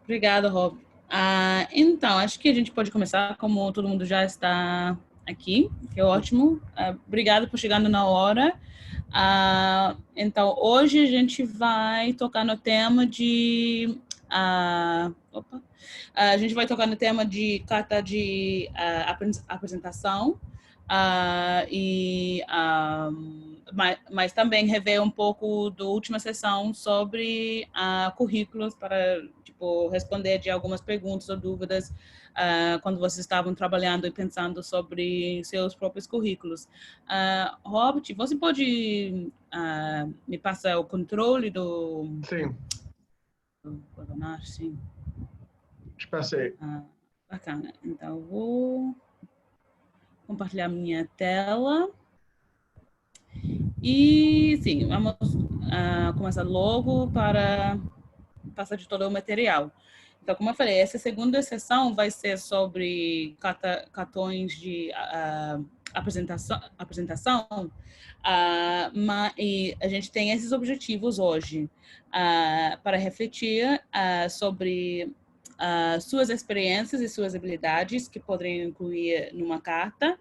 Obrigada, Rob. Então, acho que a gente pode começar, como todo mundo já está aqui, que é ótimo. Obrigada por chegando na hora. Então, hoje a gente vai tocar no tema de... a gente vai tocar no tema de carta de apresentação mas também rever um pouco da última sessão sobre currículos para tipo responder de algumas perguntas ou dúvidas quando vocês estavam trabalhando e pensando sobre seus próprios currículos. Robert, você pode me passar o controle do Sim, webinar? Sim. te passei. Bacana. Então, eu vou compartilhar minha tela. E, sim, vamos começar logo para passar de todo o material. Então, como eu falei, essa segunda sessão vai ser sobre cartões de apresentação e a gente tem esses objetivos hoje para refletir sobre suas experiências e suas habilidades que poderiam incluir numa carta,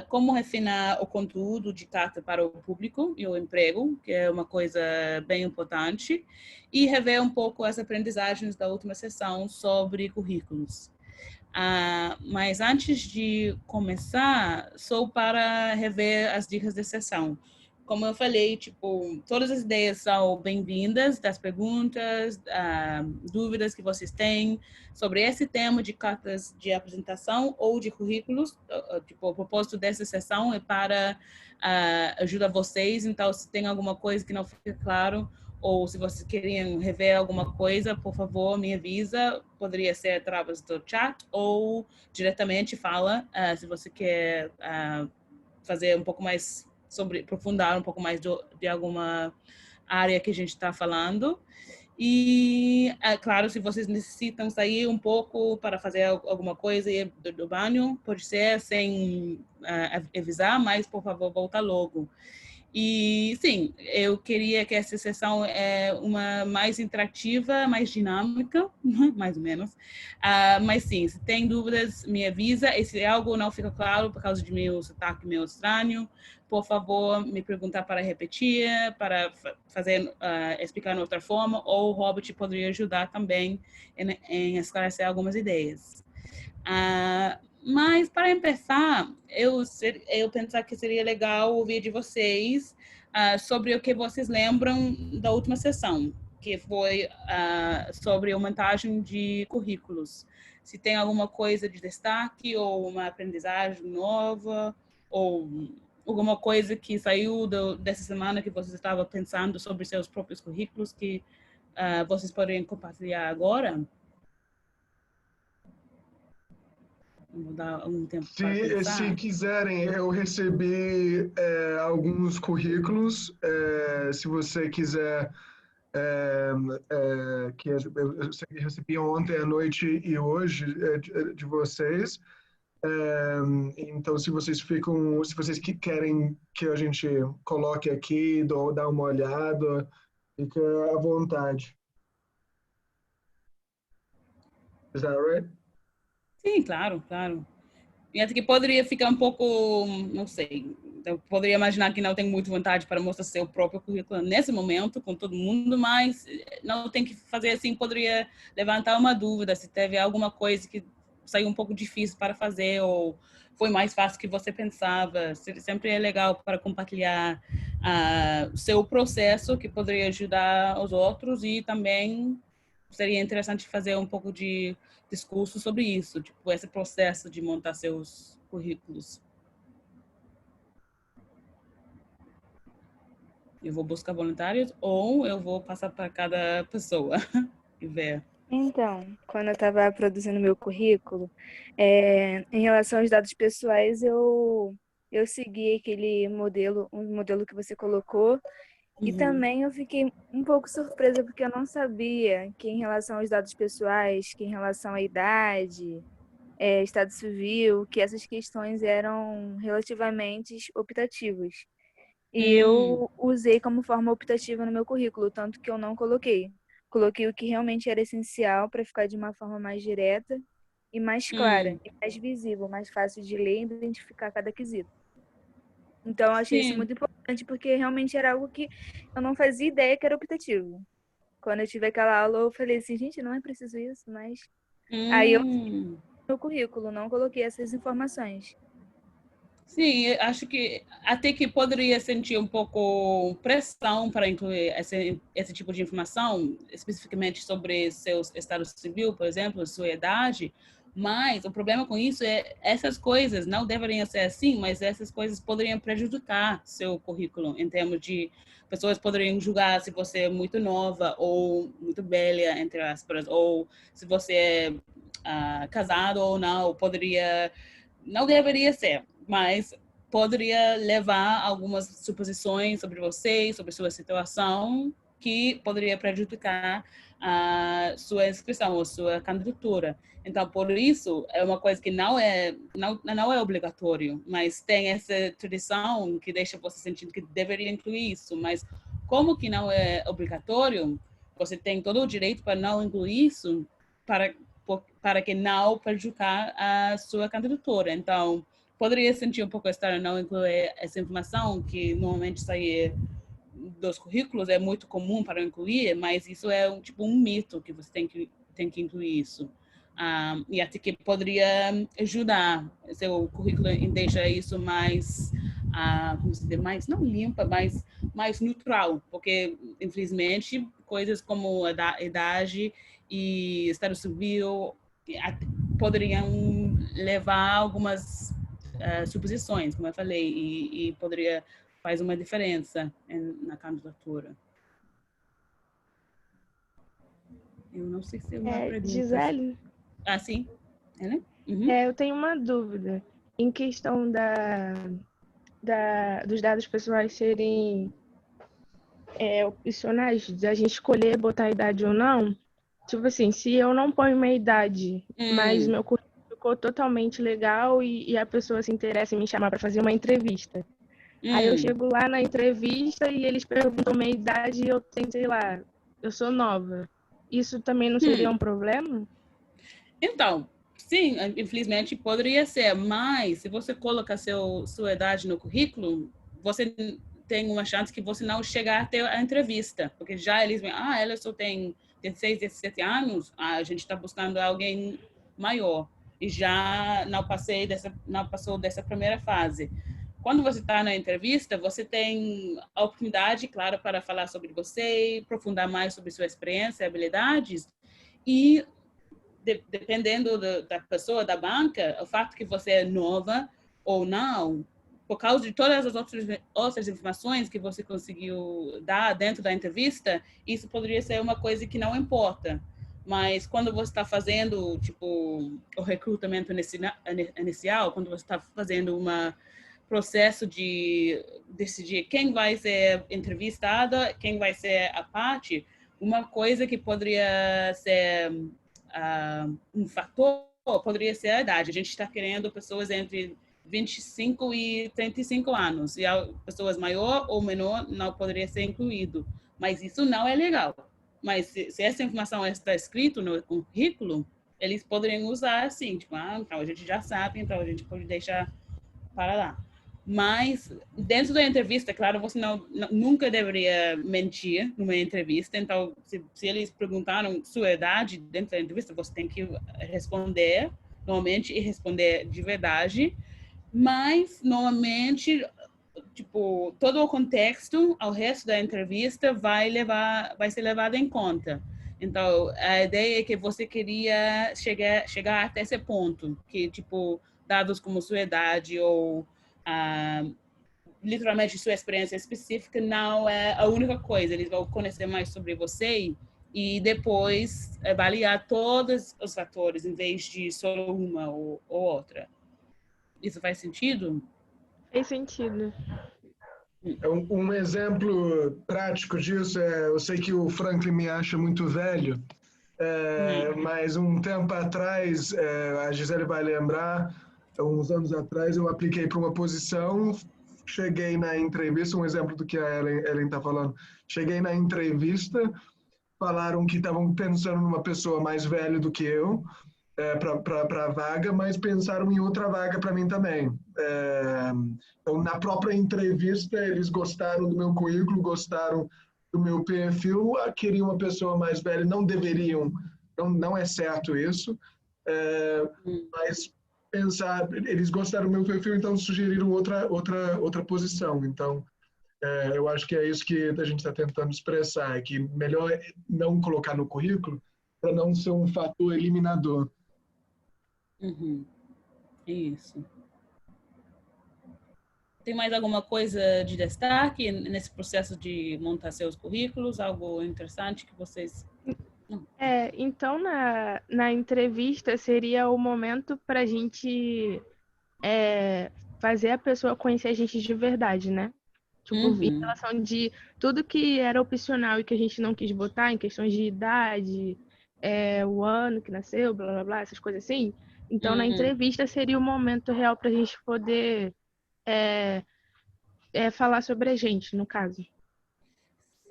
como refinar o conteúdo de carta para o público e o emprego, que é uma coisa bem importante, e rever um pouco as aprendizagens da última sessão sobre currículos. Mas antes de começar, sou para rever as dicas da sessão. Como eu falei, tipo, todas as ideias são bem-vindas, das perguntas, dúvidas que vocês têm sobre esse tema de cartas de apresentação ou de currículos. Tipo, o propósito dessa sessão é para ajudar vocês. Então, se tem alguma coisa que não fica claro, ou se vocês queriam rever alguma coisa, por favor, me avisa. Poderia ser através do chat ou diretamente fala se você quer fazer um pouco mais aprofundar um pouco mais de alguma área que a gente está falando. E, claro, se vocês necessitam sair um pouco para fazer alguma coisa do banho, pode ser sem avisar, mas, por favor, volta logo. E, sim, eu queria que essa sessão é uma mais interativa, mais dinâmica, mais ou menos. Mas, sim, se tem dúvidas, me avisa. E se algo não fica claro por causa de meu sotaque meio estranho, por favor, me perguntar para repetir, para fazer, explicar de outra forma, ou o Robert poderia ajudar também em esclarecer algumas ideias. Mas, para começar, eu pensar que seria legal ouvir de vocês sobre o que vocês lembram da última sessão, que foi sobre a montagem de currículos. Se tem alguma coisa de destaque ou uma aprendizagem nova ou alguma coisa que saiu dessa semana que vocês estavam pensando sobre seus próprios currículos que vocês poderiam compartilhar agora. Vou dar um tempo para Se pensar. quiserem, eu recebi alguns currículos. Se você quiser, eu recebi ontem à noite e hoje de vocês. Então, se vocês querem que a gente coloque aqui, dá uma olhada, fica à vontade. Is that right? Sim, claro, claro. E acho que poderia ficar um pouco, não sei, eu poderia imaginar que não tem muita vontade para mostrar seu próprio currículo nesse momento com todo mundo, mas não tem que fazer assim, poderia levantar uma dúvida se teve alguma coisa que saiu um pouco difícil para fazer ou foi mais fácil que você pensava. Sempre é legal para compartilhar seu processo que poderia ajudar os outros e também seria interessante fazer um pouco de discurso sobre isso, tipo, esse processo de montar seus currículos. Eu vou buscar voluntários ou eu vou passar para cada pessoa e ver. Então, quando eu estava produzindo meu currículo, em relação aos dados pessoais, eu segui aquele modelo, um modelo que você colocou, e Uhum. também eu fiquei um pouco surpresa porque eu não sabia que em relação aos dados pessoais, que em relação à idade, estado civil, que essas questões eram relativamente optativas. E Hum, eu usei como forma optativa no meu currículo, tanto que eu não coloquei. Coloquei o que realmente era essencial para ficar de uma forma mais direta e mais clara, e mais visível, mais fácil de ler e identificar cada quesito. Então, eu achei isso Sim. muito importante, porque realmente era algo que eu não fazia ideia que era optativo. Quando eu tive aquela aula, eu falei assim, gente, não é preciso isso, mas... Aí eu Hum. no currículo não coloquei essas informações. Sim, eu acho que até que poderia sentir um pouco pressão para incluir esse tipo de informação, especificamente sobre seu estado civil, por exemplo, sua idade, mas o problema com isso é essas coisas não deveriam ser assim, mas essas coisas poderiam prejudicar seu currículo, em termos de pessoas poderiam julgar se você é muito nova ou muito velha, entre aspas, ou se você é casado ou não, não deveria ser, mas poderia levar a algumas suposições sobre você, sobre sua situação, que poderia prejudicar a sua inscrição ou sua candidatura. Então, por isso, é uma coisa que não é obrigatório, mas tem essa tradição que deixa você sentindo que deveria incluir isso. Mas como que não é obrigatório, você tem todo o direito para não incluir isso, para que não prejudicar a sua candidatura. Então, poderia sentir um pouco estranho não incluir essa informação que normalmente sai dos currículos, é muito comum para incluir, mas isso é um mito que você tem que incluir isso. E até que poderia ajudar seu currículo em deixar isso mais, como se diz, mais não limpa, mais neutral, porque infelizmente coisas como a idade e estado civil poderiam levar a algumas suposições, como eu falei, e poderia faz uma diferença na candidatura. Eu não sei se é uma pergunta. Gisele? Sim. É, né? Uhum. Eu tenho uma dúvida. Em questão dos dados pessoais serem opcionais, da gente escolher botar a idade ou não, tipo assim, se eu não ponho minha idade, mas meu currículo ficou totalmente legal e a pessoa se interessa em me chamar para fazer uma entrevista. Aí eu chego lá na entrevista e eles perguntam minha idade e eu tenho, sei lá, eu sou nova. Isso também não seria um problema? Então, sim, infelizmente poderia ser, mas se você coloca sua idade no currículo, você tem uma chance que você não chegar até a entrevista, porque já eles veem, ela só tem 16, 17 anos, a gente está buscando alguém maior e já não passou dessa primeira fase. Quando você está na entrevista, você tem a oportunidade, claro, para falar sobre você, aprofundar mais sobre sua experiência, habilidades e dependendo da pessoa, da banca, o fato que você é nova ou não, por causa de todas as outras informações que você conseguiu dar dentro da entrevista, isso poderia ser uma coisa que não importa. Mas quando você está fazendo, tipo, o recrutamento inicial, quando você está fazendo processo de decidir quem vai ser entrevistada, quem vai ser a parte, uma coisa que poderia ser um fator poderia ser a idade. A gente está querendo pessoas entre 25 e 35 anos. E pessoas maior ou menor não poderia ser incluído. Mas isso não é legal. Mas se essa informação está escrita no currículo, eles poderiam usar assim, tipo, então a gente já sabe, então a gente pode deixar para lá. Mas dentro da entrevista, claro, você nunca deveria mentir numa entrevista. Então, se eles perguntaram sua idade dentro da entrevista, você tem que responder normalmente e responder de verdade. Mas normalmente, tipo, todo o contexto ao resto da entrevista vai ser levado em conta. Então, a ideia é que você queria chegar até esse ponto, que tipo dados como sua idade ou literalmente sua experiência específica não é a única coisa. Eles vão conhecer mais sobre você e depois avaliar todos os fatores em vez de só uma ou outra. Isso faz sentido? Faz sentido. Um exemplo prático disso eu sei que o Franklin me acha muito velho, mas um tempo atrás, a Gisele vai lembrar, uns anos atrás eu apliquei para uma posição, cheguei na entrevista, um exemplo do que a Ellen está falando, cheguei na entrevista, falaram que estavam pensando numa pessoa mais velha do que eu, para a vaga, mas pensaram em outra vaga para mim também. Então, na própria entrevista, eles gostaram do meu currículo, gostaram do meu perfil, queriam uma pessoa mais velha, não deveriam, não é certo isso, mas eles gostaram do meu perfil, então sugeriram outra posição. Então, eu acho que é isso que a gente está tentando expressar, que melhor não colocar no currículo para não ser um fator eliminador. Isso. Tem mais alguma coisa de destaque nesse processo de montar seus currículos? Algo interessante que vocês... Então, na entrevista seria o momento para a gente fazer a pessoa conhecer a gente de verdade, né? Tipo, em relação de tudo que era opcional e que a gente não quis botar, em questões de idade, o ano que nasceu, blá, blá, blá, essas coisas assim. Então, na entrevista seria o momento real para a gente poder falar sobre a gente, no caso.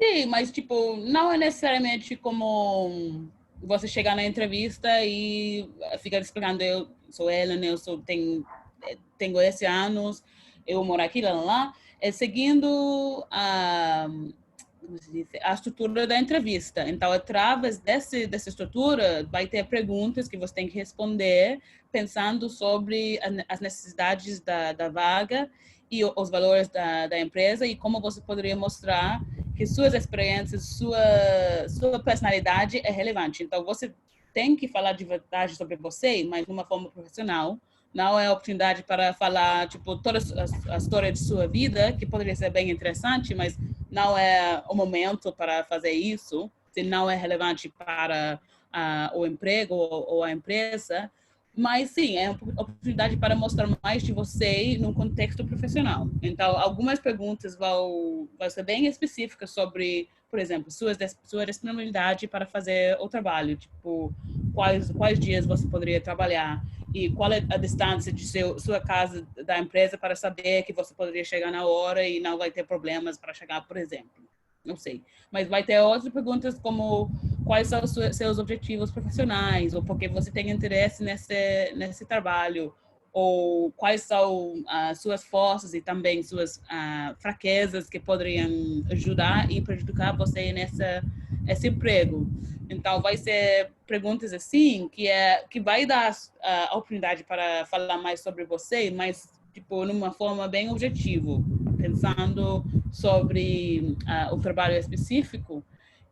Sim, mas, tipo, não é necessariamente como você chegar na entrevista e ficar explicando, eu sou Ellen, tenho esse anos, eu moro aqui, lá, lá, lá. É seguindo a estrutura da entrevista. Então, através dessa estrutura, vai ter perguntas que você tem que responder pensando sobre as necessidades da vaga e os valores da empresa e como você poderia mostrar que suas experiências, sua personalidade é relevante. Então, você tem que falar de verdade sobre você, mas de uma forma profissional. Não é oportunidade para falar, tipo, toda a história de sua vida, que poderia ser bem interessante, mas não é o momento para fazer isso, se não é relevante para o emprego ou a empresa. Mas sim, é uma oportunidade para mostrar mais de você num contexto profissional. Então, algumas perguntas vão ser bem específicas sobre, por exemplo, sua disponibilidade para fazer o trabalho, tipo, quais dias você poderia trabalhar e qual é a distância de sua casa da empresa para saber que você poderia chegar na hora e não vai ter problemas para chegar, por exemplo. Não sei. Mas vai ter outras perguntas como quais são os seus objetivos profissionais, ou por que você tem interesse nesse trabalho, ou quais são as suas forças e também suas fraquezas que poderiam ajudar e prejudicar você nesse emprego. Então, vai ser perguntas assim que vai dar a oportunidade para falar mais sobre você, mas tipo numa forma bem objetiva, pensando sobre o trabalho específico.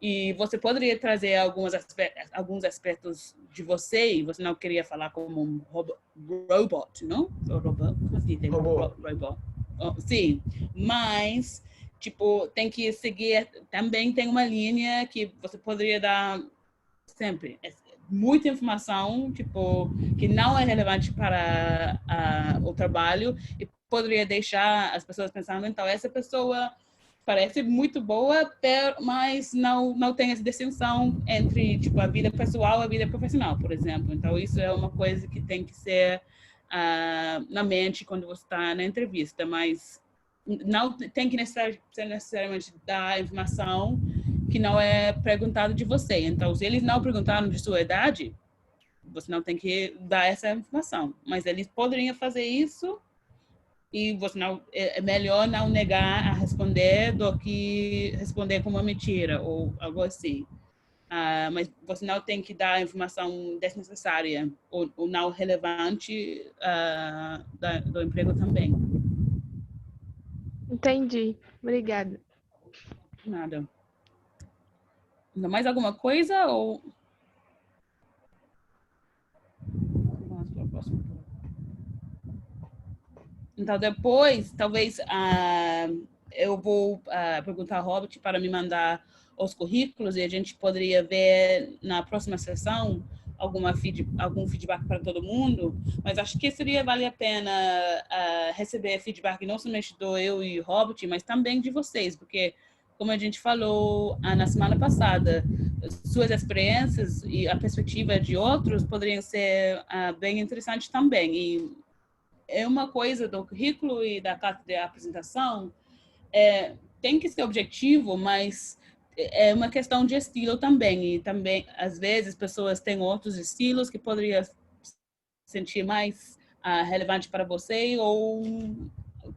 E você poderia trazer alguns aspectos de você, e você não queria falar como um robot, não? Robot? Como se diz? Robot. Sim, mas tipo, tem que seguir, também tem uma linha que você poderia dar sempre, muita informação, tipo, que não é relevante para o trabalho e poderia deixar as pessoas pensando, então, essa pessoa parece muito boa, mas não tem essa distinção entre, tipo, a vida pessoal e a vida profissional, por exemplo. Então, isso é uma coisa que tem que ser na mente quando você está na entrevista, mas não tem que necessariamente dar informação que não é perguntado de você. Então, se eles não perguntaram de sua idade, você não tem que dar essa informação. Mas eles poderiam fazer isso e você não, é melhor não negar a responder do que responder com uma mentira ou algo assim. Mas você não tem que dar informação desnecessária ou não relevante do emprego também. Entendi. Obrigada. Nada. Ainda mais alguma coisa ou... Vamos para o próximo. Então, depois, talvez eu vou perguntar ao Robert para me mandar os currículos e a gente poderia ver na próxima sessão algum feedback para todo mundo, mas acho que seria vale a pena receber feedback não somente do eu e Robert, mas também de vocês, porque, como a gente falou na semana passada, suas experiências e a perspectiva de outros poderiam ser bem interessantes também. E é uma coisa do currículo e da carta de apresentação, tem que ser objetivo, mas é uma questão de estilo também, e também, às vezes, pessoas têm outros estilos que poderiam sentir mais relevante para você ou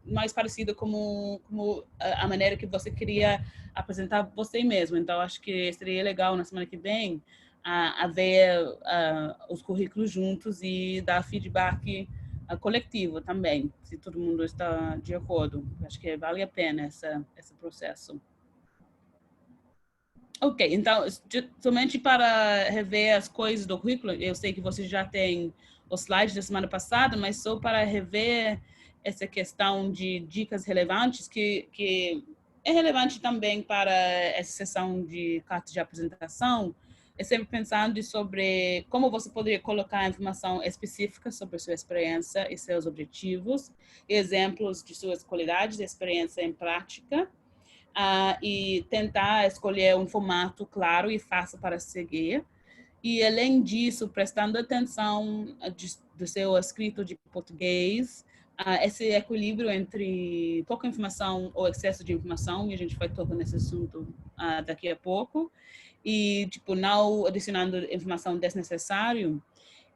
mais parecido como a maneira que você queria apresentar você mesmo. Então, acho que seria legal na semana que vem a ver os currículos juntos e dar feedback coletivo também, se todo mundo está de acordo. Acho que vale a pena esse processo. Ok, então, somente para rever as coisas do currículo, eu sei que você já tem os slides da semana passada, mas só para rever essa questão de dicas relevantes, que é relevante também para essa sessão de cartas de apresentação, é sempre pensando sobre como você poderia colocar informação específica sobre a sua experiência e seus objetivos, exemplos de suas qualidades de experiência em prática, e tentar escolher um formato claro e fácil para seguir. E, além disso, prestando atenção do seu escrito de português, esse equilíbrio entre pouca informação ou excesso de informação, e a gente vai tocar nesse assunto daqui a pouco, e tipo, não adicionando informação desnecessária,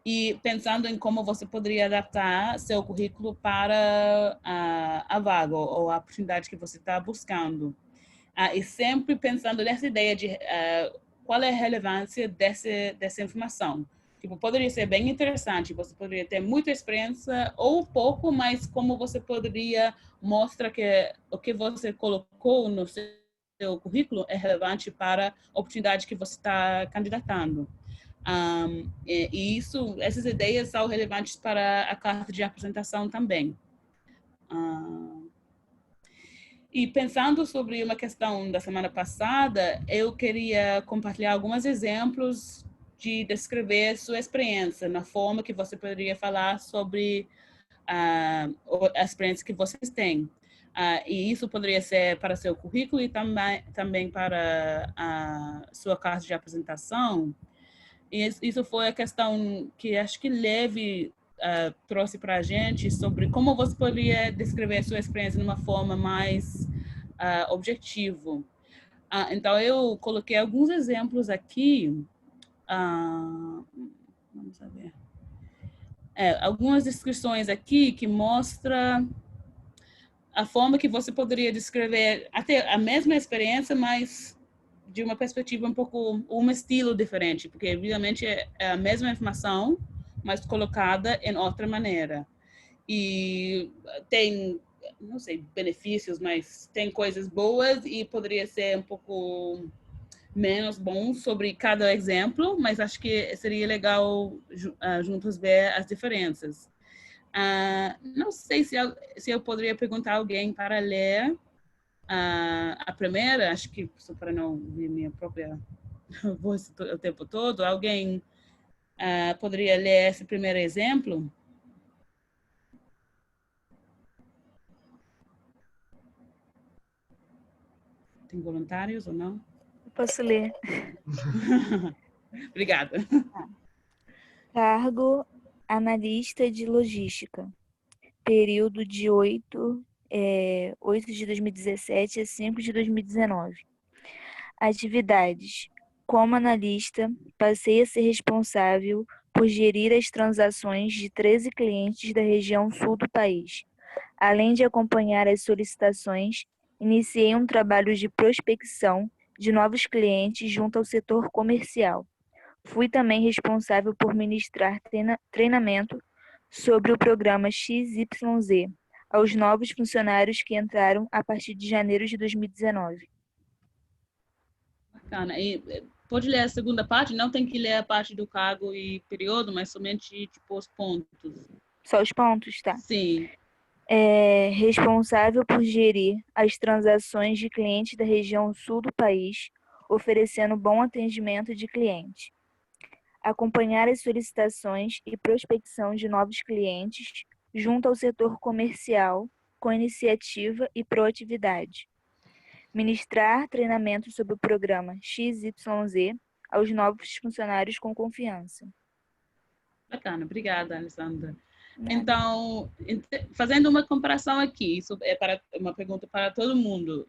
e pensando em como você poderia adaptar seu currículo para a vaga ou a oportunidade que você está buscando. E sempre pensando nessa ideia de qual é a relevância dessa informação. Tipo, poderia ser bem interessante, você poderia ter muita experiência ou pouco, mas como você poderia mostrar que o que você colocou no seu currículo é relevante para a oportunidade que você está candidatando. E essas ideias são relevantes para a carta de apresentação também. E pensando sobre uma questão da semana passada, eu queria compartilhar alguns exemplos de descrever sua experiência, na forma que você poderia falar sobre a experiência que vocês têm. E isso poderia ser para seu currículo e também para a sua carta de apresentação. E isso foi a questão que acho que Levi trouxe para a gente sobre como você poderia descrever a sua experiência de uma forma mais objetiva. Então, eu coloquei alguns exemplos aqui. Vamos ver. Algumas descrições aqui que mostram a forma que você poderia descrever até a mesma experiência, mas de uma perspectiva um estilo diferente, porque evidentemente é a mesma informação, mas colocada em outra maneira. E tem, não sei, benefícios, mas tem coisas boas e poderia ser um pouco menos bom sobre cada exemplo, mas acho que seria legal juntos ver as diferenças. Não sei se eu poderia perguntar a alguém para ler a primeira, acho que só para não ver minha própria voz o tempo todo, alguém poderia ler esse primeiro exemplo? Tem voluntários ou não? Eu posso ler. Obrigada. Cargo analista de logística. Período de 8 de 2017 a 5 de 2019. Atividades. Como analista, passei a ser responsável por gerir as transações de 13 clientes da região sul do país. Além de acompanhar as solicitações, iniciei um trabalho de prospecção de novos clientes junto ao setor comercial. Fui também responsável por ministrar treinamento sobre o programa XYZ aos novos funcionários que entraram a partir de janeiro de 2019. Bacana. E pode ler a segunda parte? Não tem que ler a parte do cargo e período, mas somente tipo os pontos. Só os pontos, tá? Sim. Responsável por gerir as transações de clientes da região sul do país, oferecendo bom atendimento de cliente. Acompanhar as solicitações e prospecção de novos clientes junto ao setor comercial, com iniciativa e proatividade. Ministrar treinamento sobre o programa XYZ aos novos funcionários com confiança. Bacana, obrigada, Alessandra. Nada. Então, fazendo uma comparação aqui, isso é uma pergunta para todo mundo.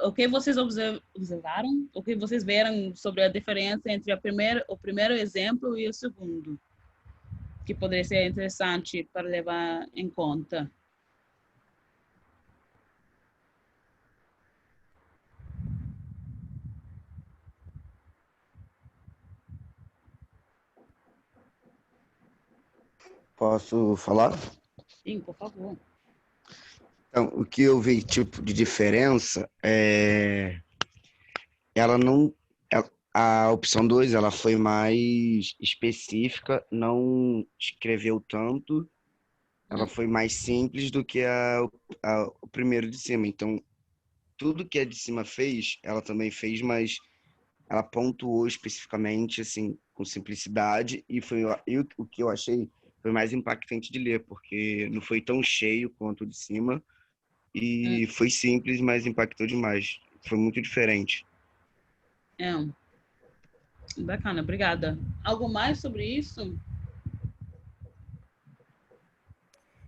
o que vocês observaram, o que vocês viram sobre a diferença entre o primeiro exemplo e o segundo, que poderia ser interessante para levar em conta. Posso falar? Sim, por favor. Então, o que eu vi tipo de diferença ela não a opção 2 ela foi mais específica, não escreveu tanto, ela foi mais simples do que o primeiro de cima. Então, tudo que a de cima fez, ela também fez, mas ela pontuou especificamente, assim, com simplicidade, e o que eu achei foi mais impactante de ler, porque não foi tão cheio quanto o de cima, e foi simples, mas impactou demais. Foi muito diferente. Bacana, obrigada. Algo mais sobre isso?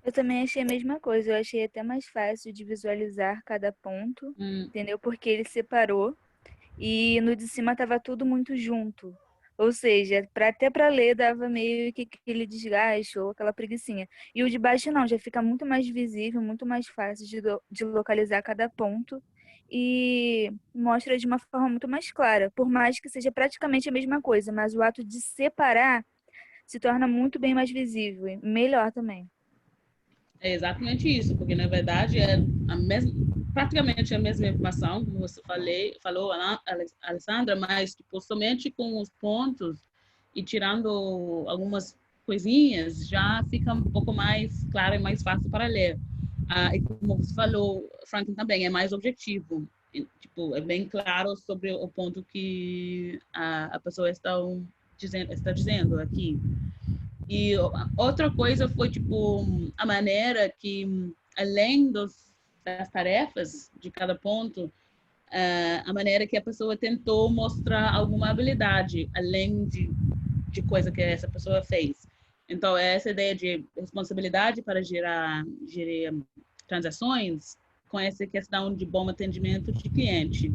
Eu também achei a mesma coisa. Eu achei até mais fácil de visualizar cada ponto, entendeu? Porque ele separou e no de cima tava tudo muito junto. Ou seja, até para ler dava meio que aquele desgaste ou aquela preguicinha. E o de baixo não, já fica muito mais visível, muito mais fácil de localizar cada ponto e mostra de uma forma muito mais clara. Por mais que seja praticamente a mesma coisa, mas o ato de separar se torna muito bem mais visível e melhor também. É exatamente isso, porque na verdade é praticamente a mesma informação, como você falou, Alessandra, mas tipo, somente com os pontos e tirando algumas coisinhas, já fica um pouco mais claro e mais fácil para ler. E como você falou, Franklin também é mais objetivo. Tipo, é bem claro sobre o ponto que a pessoa está dizendo aqui. E outra coisa foi, tipo, a maneira que, além das tarefas de cada ponto, a maneira que a pessoa tentou mostrar alguma habilidade, além de coisa que essa pessoa fez. Então, essa ideia de responsabilidade para gerir transações com essa questão de bom atendimento de cliente,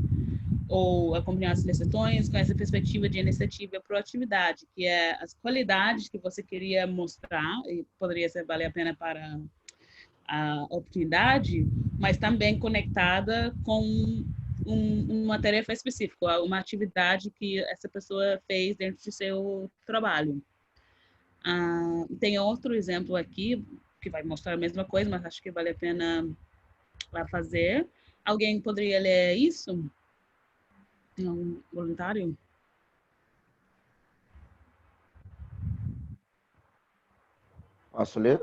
ou acompanhar as solicitações com essa perspectiva de iniciativa e proatividade, que é as qualidades que você queria mostrar, e poderia ser valer a pena para a oportunidade, mas também conectada com uma tarefa específica, uma atividade que essa pessoa fez dentro de seu trabalho. Tem outro exemplo aqui, que vai mostrar a mesma coisa, mas acho que vale a pena fazer. Alguém poderia ler isso? Tem algum voluntário? Posso ler?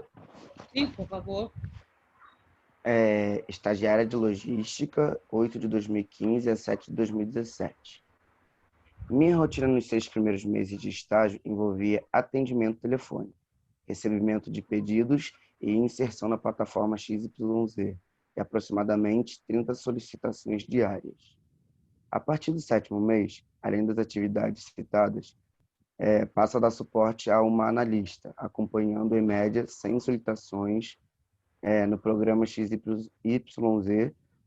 Sim, por favor. Estagiária de Logística, 8 de 2015 a 7 de 2017. Minha rotina nos 6 primeiros meses de estágio envolvia atendimento telefônico, recebimento de pedidos e inserção na plataforma XYZ, e aproximadamente 30 solicitações diárias. A partir do 7º mês, além das atividades citadas, passa a dar suporte a uma analista, acompanhando em média 100 solicitações no programa XYZ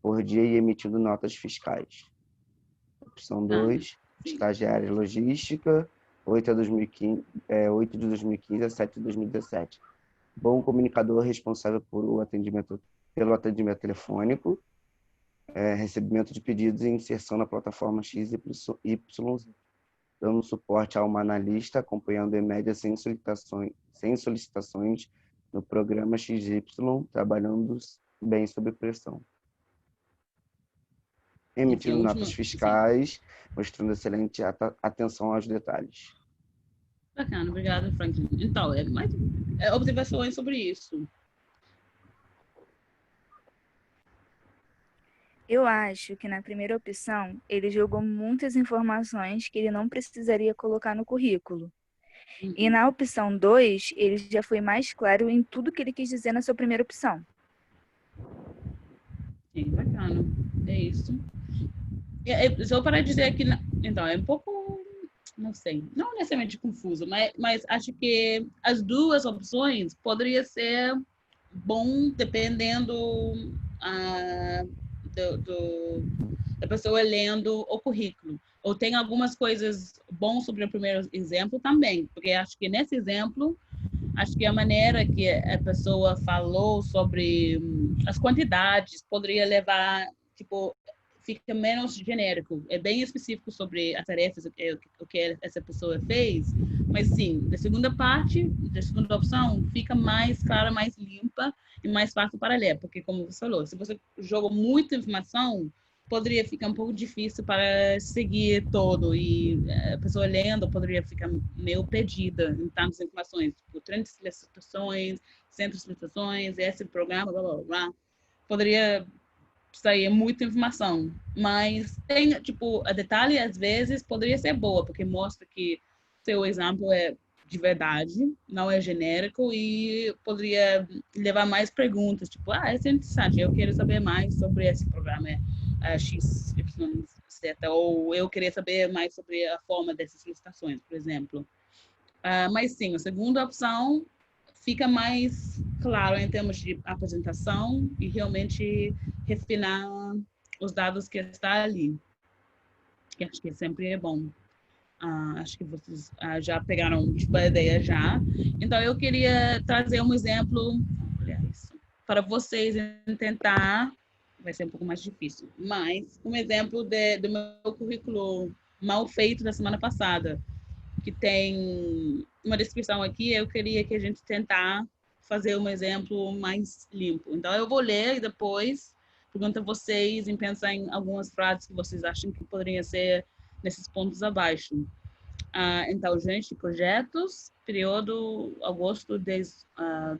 por dia e emitindo notas fiscais. Opção 2, estagiária logística, 8 de 2015 a 7 de 2017. Bom comunicador responsável pelo atendimento telefônico, recebimento de pedidos e inserção na plataforma XYZ, dando suporte a uma analista, acompanhando em média 100 solicitações no programa XY, trabalhando bem sob pressão. Emitindo notas fiscais, mostrando excelente atenção aos detalhes. Bacana, obrigada, Franklin. Então, mais observações sobre isso. Eu acho que na primeira opção, ele jogou muitas informações que ele não precisaria colocar no currículo. E na opção 2, ele já foi mais claro em tudo que ele quis dizer na sua primeira opção. Sim, bacana. É isso. Só para dizer que, então, é um pouco, não sei, não necessariamente confuso, mas acho que as duas opções poderiam ser bom dependendo da pessoa lendo o currículo. Ou tem algumas coisas bons sobre o primeiro exemplo também, porque acho que nesse exemplo, acho que a maneira que a pessoa falou sobre as quantidades poderia levar, tipo, fica menos genérico. É bem específico sobre as tarefas, o que essa pessoa fez. Mas, sim, da segunda parte, da segunda opção, fica mais clara, mais limpa e mais fácil para ler. Porque, como você falou, se você jogou muita informação, poderia ficar um pouco difícil para seguir todo. E a pessoa lendo poderia ficar meio perdida em tantas informações. Tipo, 30 licitações, 100 licitações, esse programa, blá, blá, blá. Poderia sair muita informação. Mas tem, tipo, a detalhe, às vezes, poderia ser boa, porque mostra que seu exemplo é de verdade, não é genérico e poderia levar mais perguntas, tipo, isso é interessante, eu quero saber mais sobre esse programa X, Y, Z, ou eu queria saber mais sobre a forma dessas licitações, por exemplo. Mas sim, a segunda opção fica mais claro em termos de apresentação e realmente refinar os dados que está ali, que acho que sempre é bom. Acho que vocês já pegaram tipo, a ideia já. Então, eu queria trazer um exemplo para vocês tentar, vai ser um pouco mais difícil, mas um exemplo do meu currículo mal feito da semana passada, que tem uma descrição aqui, eu queria que a gente tentar fazer um exemplo mais limpo. Então, eu vou ler e depois pergunto a vocês em pensar em algumas frases que vocês acham que poderiam ser nesses pontos abaixo. Então, gente, projetos, período agosto de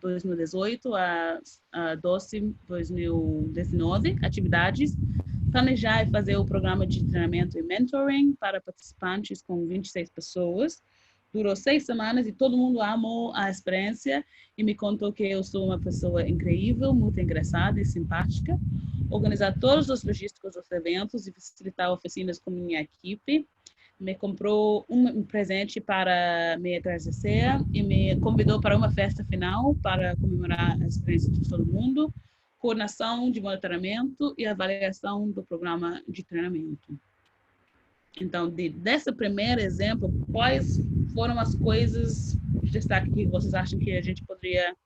2018 a 12 2019, atividades, planejar e fazer o programa de treinamento e mentoring para participantes com 26 pessoas. Durou 6 semanas e todo mundo amou a experiência e me contou que eu sou uma pessoa incrível, muito engraçada e simpática. Organizar todos os logísticos dos eventos e facilitar oficinas com minha equipe. Me comprou um presente para me agradecer e me convidou para uma festa final para comemorar a experiência de todo mundo, coordenação de monitoramento e avaliação do programa de treinamento. Então, desse primeiro exemplo, quais foram as coisas de destaque que vocês acham que a gente poderia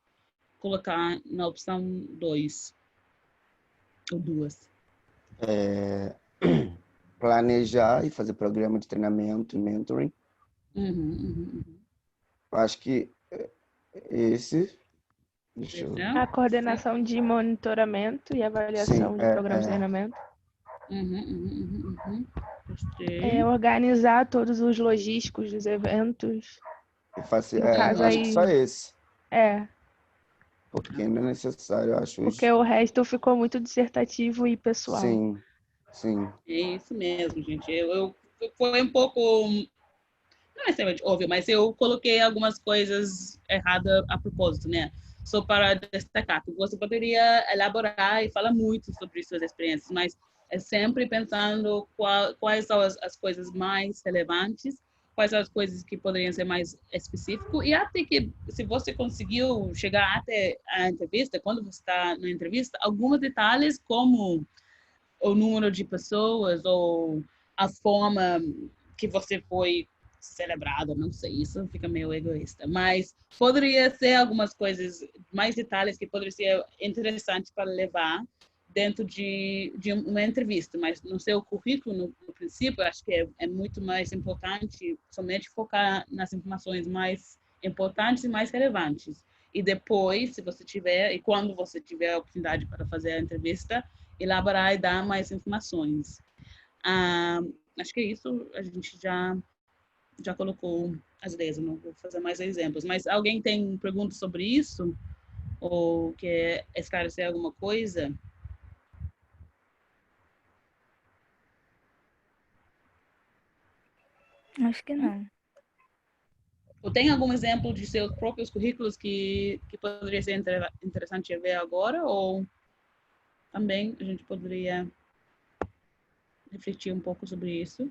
colocar na opção 2 ou 2? Planejar e fazer programa de treinamento e mentoring. Acho que esse... Deixa eu... A coordenação de monitoramento e avaliação de programas de treinamento. Organizar todos os logísticos dos eventos. Acho que só esse. Porque não é necessário, eu acho. Porque o resto ficou muito dissertativo e pessoal. Sim. É isso mesmo, gente. Eu foi um pouco, não é necessariamente óbvio, mas eu coloquei algumas coisas erradas a propósito, né? Só para destacar, que você poderia elaborar e falar muito sobre suas experiências, mas é sempre pensando quais são as coisas mais relevantes, quais são as coisas que poderiam ser mais específicas, e até que, se você conseguiu chegar até a entrevista, quando você está na entrevista, alguns detalhes como o número de pessoas ou a forma que você foi celebrado, não sei, isso fica meio egoísta, mas poderia ser algumas coisas, mais detalhes que poderiam ser interessantes para levar dentro de uma entrevista, mas no seu currículo, no princípio, acho que é muito mais importante somente focar nas informações mais importantes e mais relevantes. E depois, se você tiver, e quando você tiver a oportunidade para fazer a entrevista, elaborar e dar mais informações. Acho que é isso, a gente já colocou as ideias, eu não vou fazer mais exemplos. Mas alguém tem perguntas sobre isso? Ou quer esclarecer alguma coisa? Acho que não. Ou tem algum exemplo de seus próprios currículos que poderia ser interessante ver agora? Ou também a gente poderia refletir um pouco sobre isso?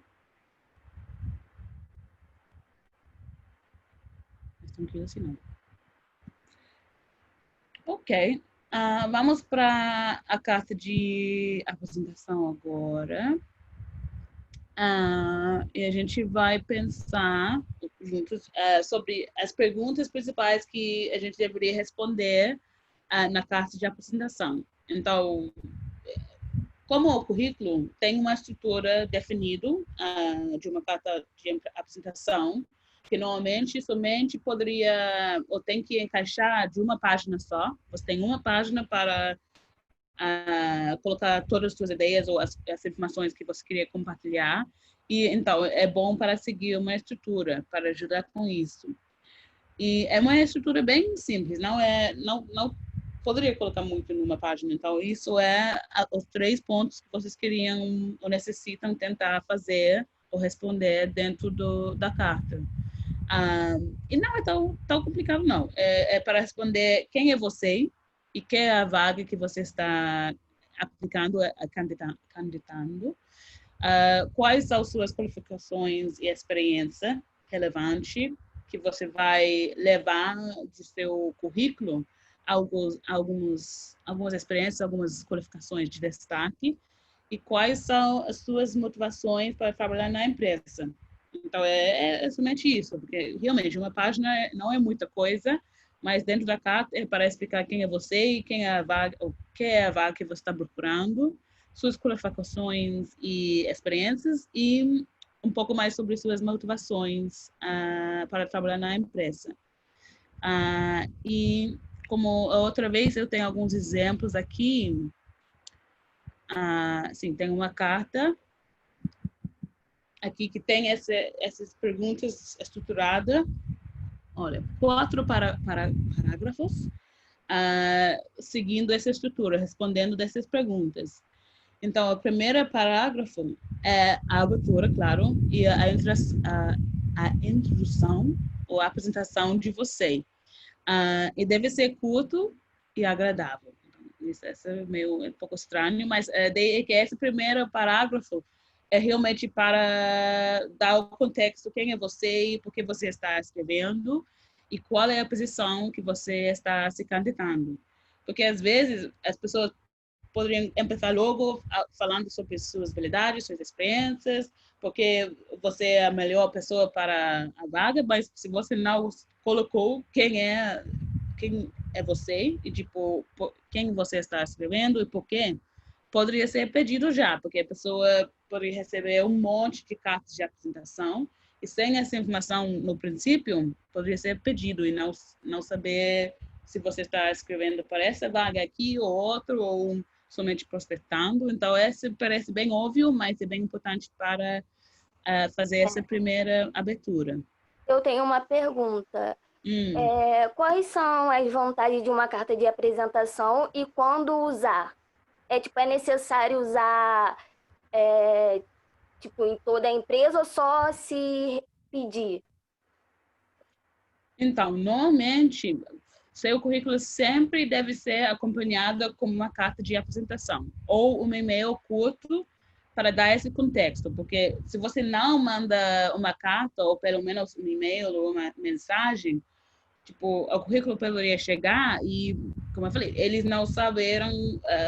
Mas tranquilo assim não. Ok. Vamos para a carta de apresentação agora. E a gente vai pensar juntos sobre as perguntas principais que a gente deveria responder na carta de apresentação. Então, como o currículo tem uma estrutura definida de uma carta de apresentação, que normalmente somente poderia ou tem que encaixar de uma página só. Você tem uma página para colocar todas as suas ideias ou as informações que você queria compartilhar. E então é bom para seguir uma estrutura para ajudar com isso. E é uma estrutura bem simples, não poderia colocar muito numa página. Então isso é os 3 pontos que vocês queriam ou necessitam tentar fazer ou responder dentro da carta. E não é tão complicado, não. É para responder quem é você e que é a vaga que você está aplicando, candidatando. Quais são suas qualificações e experiência relevante que você vai levar de seu currículo, algumas experiências, algumas qualificações de destaque, e quais são as suas motivações para trabalhar na empresa. Então, é somente isso, porque realmente uma página não é muita coisa, mas dentro da carta é para explicar quem é você e quem é a vaga, o que é a vaga que você está procurando, suas qualificações e experiências e um pouco mais sobre suas motivações para trabalhar na empresa. E como outra vez eu tenho alguns exemplos aqui, sim, tem uma carta aqui que tem essas perguntas estruturadas. Olha, 4 parágrafos seguindo essa estrutura, respondendo dessas perguntas. Então, o primeiro parágrafo é a abertura, claro, e a introdução ou a apresentação de você. E deve ser curto e agradável. Isso é meio um pouco estranho, mas que esse primeiro parágrafo é realmente para dar o contexto, quem é você e por que você está escrevendo e qual é a posição que você está se candidatando. Porque, às vezes, as pessoas poderiam começar logo falando sobre suas habilidades, suas experiências, porque você é a melhor pessoa para a vaga, mas se você não colocou quem é você e tipo quem você está escrevendo e por quê, poderia ser pedido já, porque a pessoa poderia receber um monte de cartas de apresentação e sem essa informação no princípio, poderia ser pedido e não saber se você está escrevendo para essa vaga aqui ou outro, ou somente prospectando. Então, esse parece bem óbvio, mas é bem importante para fazer essa primeira abertura. Eu tenho uma pergunta. Quais são as vantagens de uma carta de apresentação e quando usar? É necessário usar em toda a empresa ou só se pedir? Então, normalmente, seu currículo sempre deve ser acompanhado com uma carta de apresentação ou um e-mail curto para dar esse contexto, porque se você não manda uma carta ou pelo menos um e-mail ou uma mensagem, o currículo poderia chegar e, como eu falei, eles não saberam,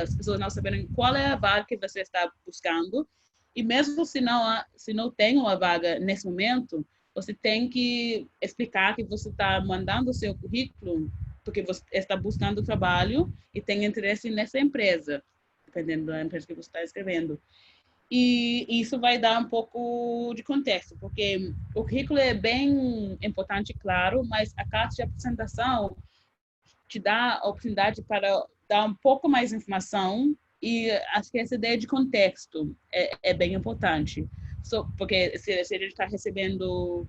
as pessoas não saberam qual é a vaga que você está buscando e mesmo se não tem uma vaga nesse momento, você tem que explicar que você está mandando o seu currículo porque você está buscando trabalho e tem interesse nessa empresa, dependendo da empresa que você está escrevendo. E isso vai dar um pouco de contexto, porque o currículo é bem importante, claro, mas a carta de apresentação te dá a oportunidade para dar um pouco mais de informação e acho que essa ideia de contexto é bem importante. Porque se a gente está recebendo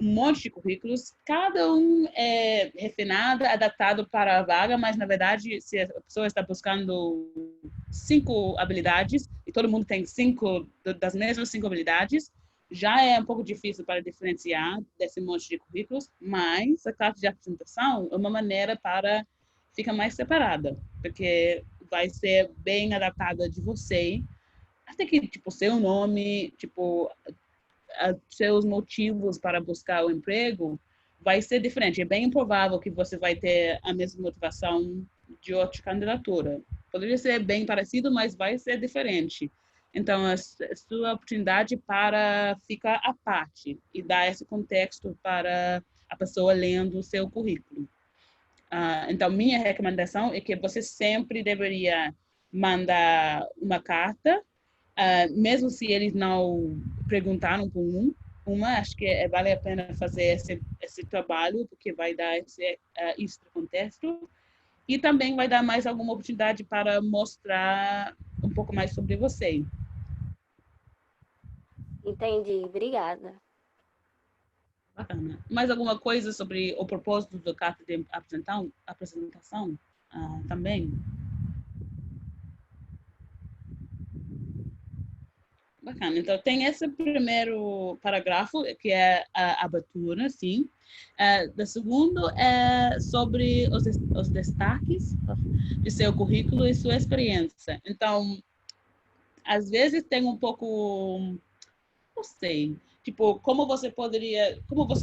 um monte de currículos, cada um é refinado, adaptado para a vaga, mas, na verdade, se a pessoa está buscando 5 habilidades e todo mundo tem 5 das mesmas 5 habilidades, já é um pouco difícil para diferenciar desse monte de currículos, mas a carta de apresentação é uma maneira para ficar mais separada, porque vai ser bem adaptada de você, até que, seu nome, seus motivos para buscar o emprego vai ser diferente. É bem improvável que você vai ter a mesma motivação de outra candidatura. Poderia ser bem parecido, mas vai ser diferente. Então, a sua oportunidade para ficar à parte e dar esse contexto para a pessoa lendo o seu currículo. Então, minha recomendação é que você sempre deveria mandar uma carta, mesmo se eles não perguntaram por acho que vale a pena fazer esse trabalho, porque vai dar esse contexto. E também vai dar mais alguma oportunidade para mostrar um pouco mais sobre você. Entendi, obrigada. Bacana. Mais alguma coisa sobre o propósito da carta de apresentação também? Bacana. Então, tem esse primeiro parágrafo, que é a abertura, sim. O segundo é sobre os destaques de seu currículo e sua experiência. Então, às vezes tem um pouco, não sei, tipo, como você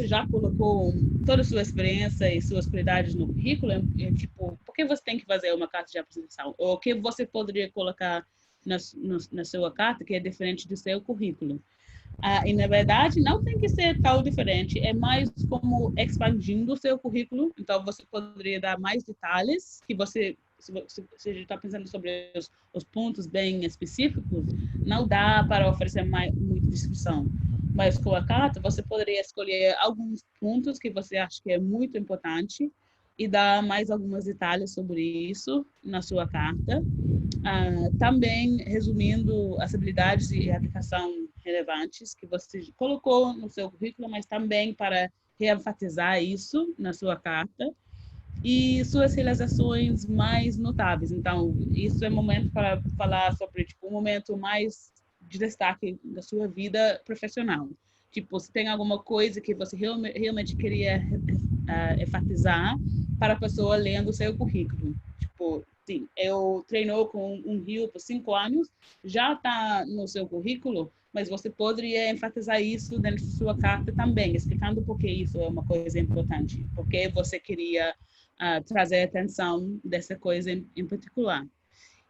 já colocou toda a sua experiência e suas qualidades no currículo, tipo, por que você tem que fazer uma carta de apresentação? Ou o que você poderia colocar na sua carta que é diferente do seu currículo? E, na verdade, não tem que ser tão diferente, é mais como expandindo o seu currículo. Então, você poderia dar mais detalhes que você, se você está pensando sobre os pontos bem específicos, não dá para oferecer muita descrição. Mas com a carta, você poderia escolher alguns pontos que você acha que é muito importante e dar mais alguns detalhes sobre isso na sua carta. Também resumindo as habilidades e aplicação relevantes que você colocou no seu currículo, mas também para reenfatizar isso na sua carta e suas realizações mais notáveis. Então, isso é momento para falar sobre tipo, um momento mais de destaque da sua vida profissional. Tipo, se tem alguma coisa que você realmente queria enfatizar para a pessoa lendo o seu currículo. Tipo, sim, eu treinou com um Rio por 5 anos, já está no seu currículo, mas você poderia enfatizar isso dentro de sua carta também, explicando por que isso é uma coisa importante, porque você queria trazer atenção dessa coisa em particular.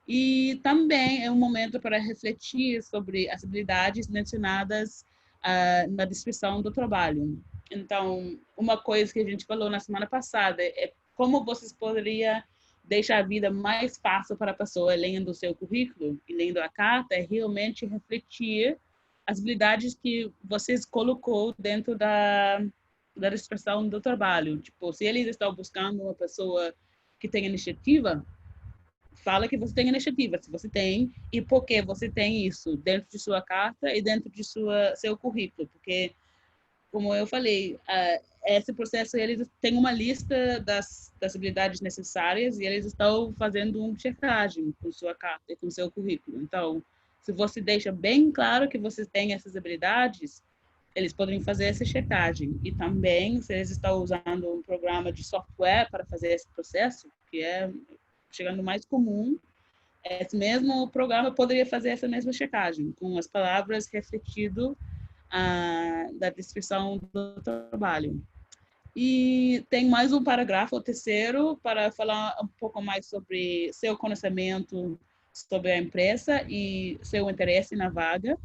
E também é um momento para refletir sobre as habilidades mencionadas na descrição do trabalho. Então, uma coisa que a gente falou na semana passada é como vocês poderiam deixar a vida mais fácil para a pessoa lendo o seu currículo e lendo a carta, é realmente refletir as habilidades que vocês colocou dentro da descrição do trabalho. Tipo, se eles estão buscando uma pessoa que tenha iniciativa, fala que você tem iniciativa, se você tem, e por que você tem isso dentro de sua carta e dentro de seu currículo. Porque, como eu falei, esse processo, eles têm uma lista das habilidades necessárias e eles estão fazendo uma checagem com sua carta e com seu currículo. Então, se você deixa bem claro que você tem essas habilidades, eles podem fazer essa checagem. E também, se eles estão usando um programa de software para fazer esse processo, que é chegando mais comum, esse mesmo programa poderia fazer essa mesma checagem, com as palavras refletido da descrição do trabalho. E tem mais um parágrafo, o terceiro, para falar um pouco mais sobre seu conhecimento sobre a empresa e seu interesse na vaga.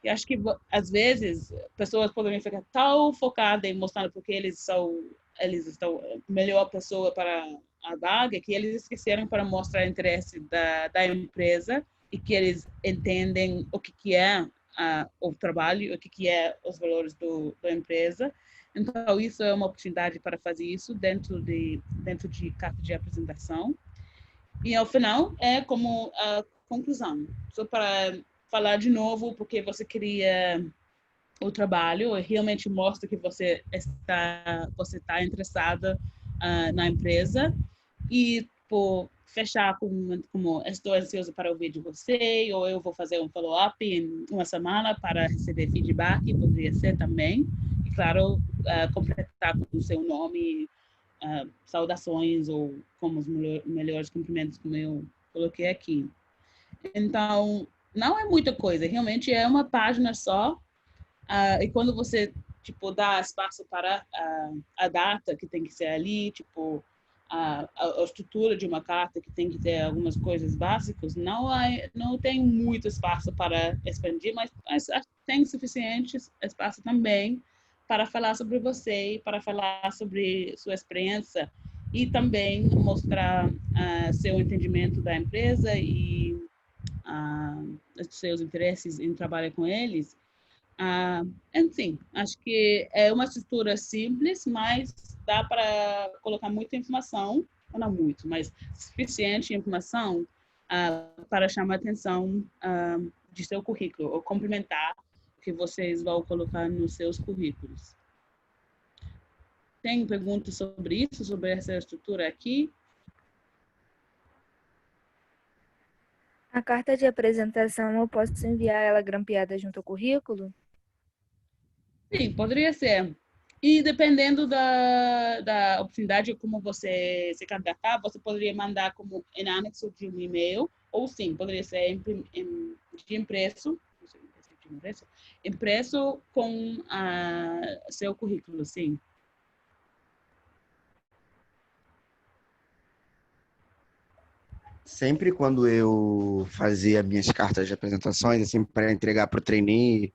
E acho que, às vezes, pessoas podem ficar tão focadas em mostrar porque eles estão a melhor pessoa para a vaga, que eles esqueceram para mostrar o interesse da empresa e que eles entendem o que é o trabalho, o que é os valores da empresa. Então, isso é uma oportunidade para fazer isso dentro de carta de apresentação. E, ao final, é como a conclusão. Só para falar de novo porque você queria o trabalho e realmente mostra que você está interessada na empresa e por fechar como estou ansioso para ouvir de você, ou eu vou fazer um follow-up em uma semana para receber feedback, poderia ser também. E, claro, completar com o seu nome, saudações ou como os melhores cumprimentos, como eu coloquei aqui. Então, não é muita coisa, realmente é uma página só. E quando você, tipo, dá espaço para a data que tem que ser ali, tipo, a estrutura de uma carta, que tem que ter algumas coisas básicas, não tem muito espaço para expandir, mas tem suficiente espaço também para falar sobre você, para falar sobre sua experiência e também mostrar seu entendimento da empresa e seus interesses em trabalhar com eles. Enfim, acho que é uma estrutura simples, mas dá para colocar muita informação, ou não muito, mas suficiente informação para chamar a atenção de seu currículo, ou complementar o que vocês vão colocar nos seus currículos. Tem perguntas sobre isso, sobre essa estrutura aqui? A carta de apresentação, eu posso enviar ela grampeada junto ao currículo? Sim, poderia ser. E dependendo da oportunidade, como você se candidatar, você poderia mandar como em anexo de um e-mail, ou sim, poderia ser de impresso, impresso com seu currículo, sim. Sempre quando eu fazia minhas cartas de apresentações, assim, para entregar para o trainee,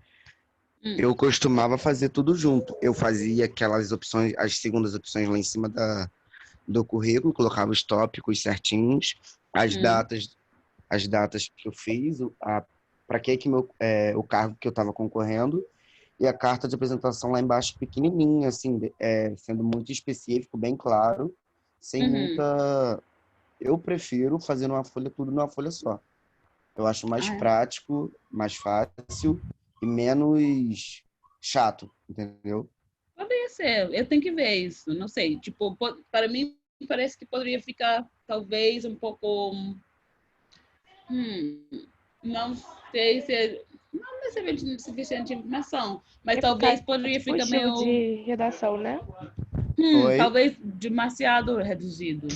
eu costumava fazer tudo junto. Eu fazia aquelas opções, as segundas opções lá em cima do currículo, colocava os tópicos certinhos, as datas que eu fiz, para que o cargo que eu estava concorrendo, e a carta de apresentação lá embaixo pequenininha, assim, sendo muito específico, bem claro, sem muita... Eu prefiro fazer tudo numa folha só. Eu acho mais prático, mais fácil e menos chato, entendeu? Poderia ser, eu tenho que ver isso, não sei. Tipo, para mim, parece que poderia ficar, talvez, um pouco... não sei se... Não necessariamente suficiente informação, mas talvez poderia tipo ficar estilo meio... de redação, né? talvez demasiado reduzido.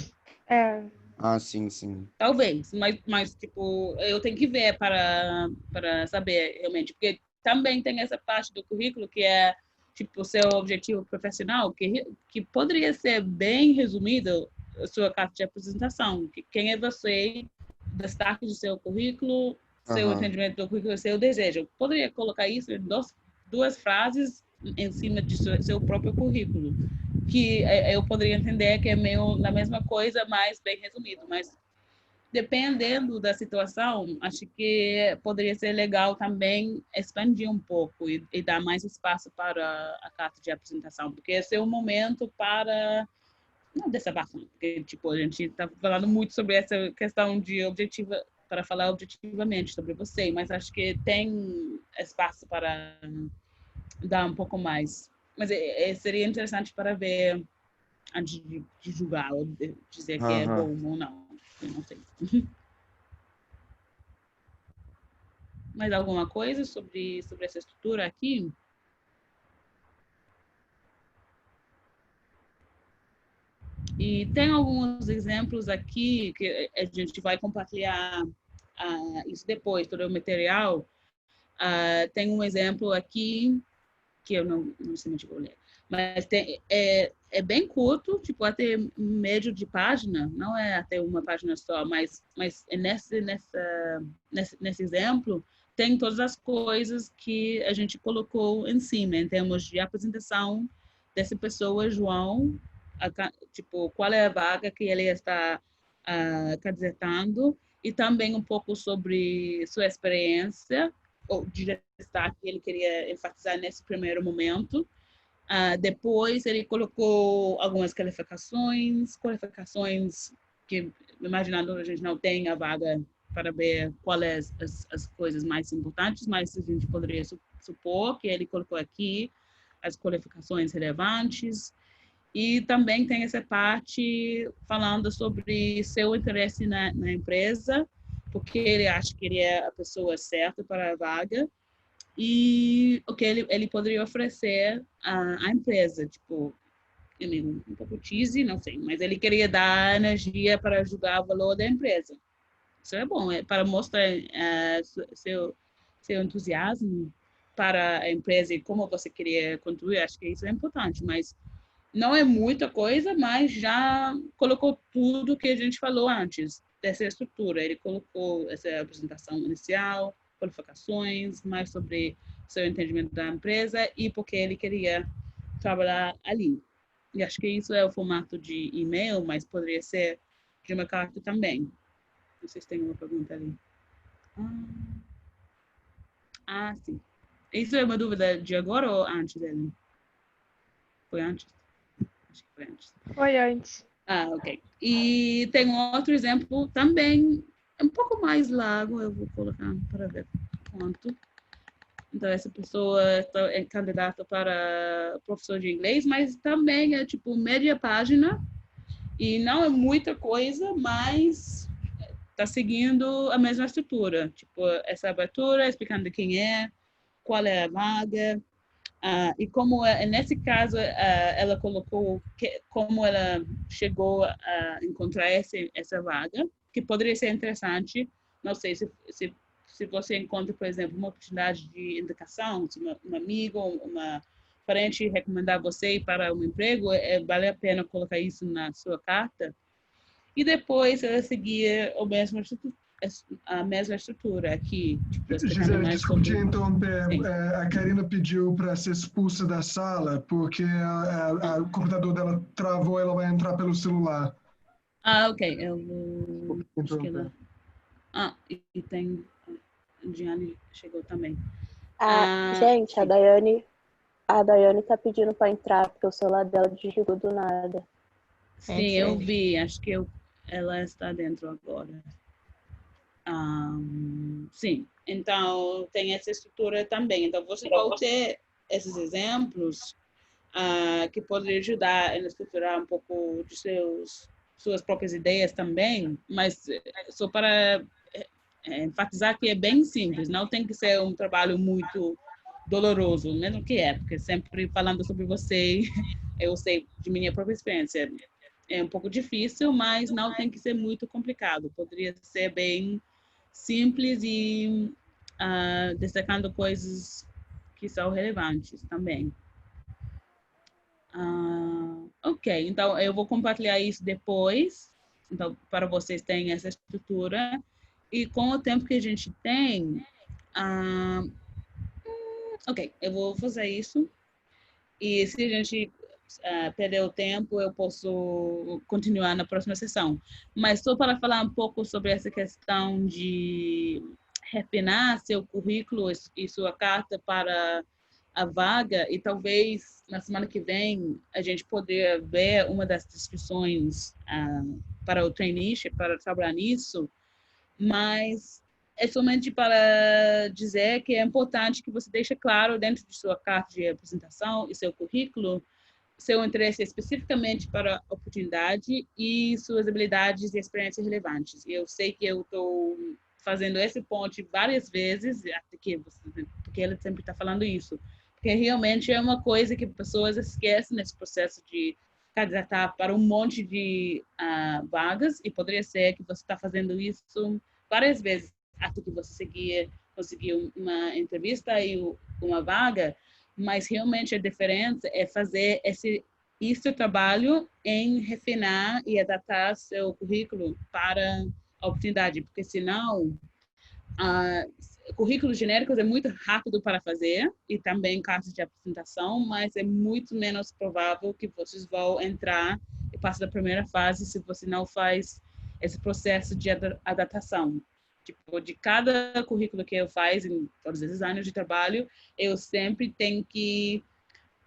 Sim, sim. Talvez, mas tipo, eu tenho que ver para saber realmente, porque também tem essa parte do currículo que é tipo o seu objetivo profissional, que poderia ser bem resumido a sua carta de apresentação, quem é você, destaque do seu currículo, seu entendimento do currículo, seu desejo. Eu poderia colocar isso em duas frases em cima de seu próprio currículo, que eu poderia entender que é meio na mesma coisa, mas bem resumido, mas dependendo da situação, acho que poderia ser legal também expandir um pouco e dar mais espaço para a carta de apresentação, porque esse é o momento para não desabafação, porque tipo a gente está falando muito sobre essa questão de objetiva, para falar objetivamente sobre você, mas acho que tem espaço para dar um pouco mais. Mas seria interessante para ver antes de julgar ou de dizer que é bom ou não. Eu não sei. Mais alguma coisa sobre essa estrutura aqui? E tem alguns exemplos aqui que a gente vai compartilhar isso depois, todo o material. Tem um exemplo aqui que eu não sei se vou ler, mas é bem curto, tipo até médio de página, não é até uma página só, mas nesse exemplo tem todas as coisas que a gente colocou em cima, em termos de apresentação dessa pessoa, João, tipo, qual é a vaga que ele está candidatando, e também um pouco sobre sua experiência, ou de destaque que ele queria enfatizar nesse primeiro momento. Depois ele colocou algumas qualificações que, imaginando, a gente não tem a vaga para ver quais as coisas mais importantes, mas a gente poderia supor que ele colocou aqui as qualificações relevantes. E também tem essa parte falando sobre seu interesse na empresa, porque ele acha que ele é a pessoa certa para a vaga, e o que ele poderia oferecer à empresa, tipo, um pouco cheesy, não sei, mas ele queria dar energia para ajudar o valor da empresa. Isso é bom, para mostrar seu entusiasmo para a empresa e como você queria contribuir, acho que isso é importante, mas Não é muita coisa, mas já colocou tudo que a gente falou antes dessa estrutura. Ele colocou essa apresentação inicial, qualificações, mais sobre seu entendimento da empresa e porque ele queria trabalhar ali. E acho que isso é o formato de e-mail, mas poderia ser de uma carta também. Não sei se tem uma pergunta ali. Sim. Isso é uma dúvida de agora ou antes dele? Foi antes? Acho que foi antes. Foi antes. Ok. E tem um outro exemplo também, um pouco mais largo, eu vou colocar para ver quanto. Então, essa pessoa é candidata para professor de inglês, mas também é tipo média página e não é muita coisa, mas está seguindo a mesma estrutura. Tipo, essa abertura, explicando quem é, qual é a vaga, e como, nesse caso, ela colocou como ela chegou a encontrar essa vaga, que poderia ser interessante. Não sei se você encontra, por exemplo, uma oportunidade de indicação, se um amigo, uma parente recomendar você para um emprego, vale a pena colocar isso na sua carta. E depois ela seguir a mesma estrutura aqui. Tipo, Gisele, desculpe te interromper. Sim. A Karina pediu para ser expulsa da sala porque o computador dela travou, ela vai entrar pelo celular. Ok. Eu vou... E tem... A Diane chegou também. Gente, a Daiane tá pedindo para entrar porque o celular dela desligou do nada. Sim, eu vi. Acho que ela está dentro agora. Sim, então tem essa estrutura também. Então você vai ter esses exemplos que podem ajudar a estruturar um pouco de suas próprias ideias também, mas só para enfatizar que é bem simples, não tem que ser um trabalho muito doloroso, mesmo que porque sempre falando sobre você, eu sei de minha própria experiência, é um pouco difícil, mas não tem que ser muito complicado, poderia ser bem simples e destacando coisas que são relevantes também. Ok, então eu vou compartilhar isso depois, então para vocês terem essa estrutura. E com o tempo que a gente tem, ok, eu vou fazer isso. E se a gente perder o tempo, eu posso continuar na próxima sessão. Mas só para falar um pouco sobre essa questão de refinar seu currículo e sua carta para a vaga, e talvez na semana que vem a gente poder ver uma das descrições para o traineeship, para trabalhar nisso, mas é somente para dizer que é importante que você deixe claro dentro de sua carta de apresentação e seu currículo seu interesse especificamente para a oportunidade e suas habilidades e experiências relevantes. Eu sei que eu estou fazendo esse ponto várias vezes, porque ele sempre está falando isso, porque realmente é uma coisa que pessoas esquecem nesse processo de candidatar para um monte de vagas, e poderia ser que você está fazendo isso várias vezes até que você conseguir uma entrevista e uma vaga, mas realmente a diferença é fazer esse trabalho em refinar e adaptar seu currículo para a oportunidade, porque senão currículos genéricos é muito rápido para fazer e também cartas de apresentação, mas é muito menos provável que vocês vão entrar e passar da primeira fase se você não faz esse processo de adaptação. Tipo, de cada currículo que eu faço em todos esses anos de trabalho, eu sempre tenho que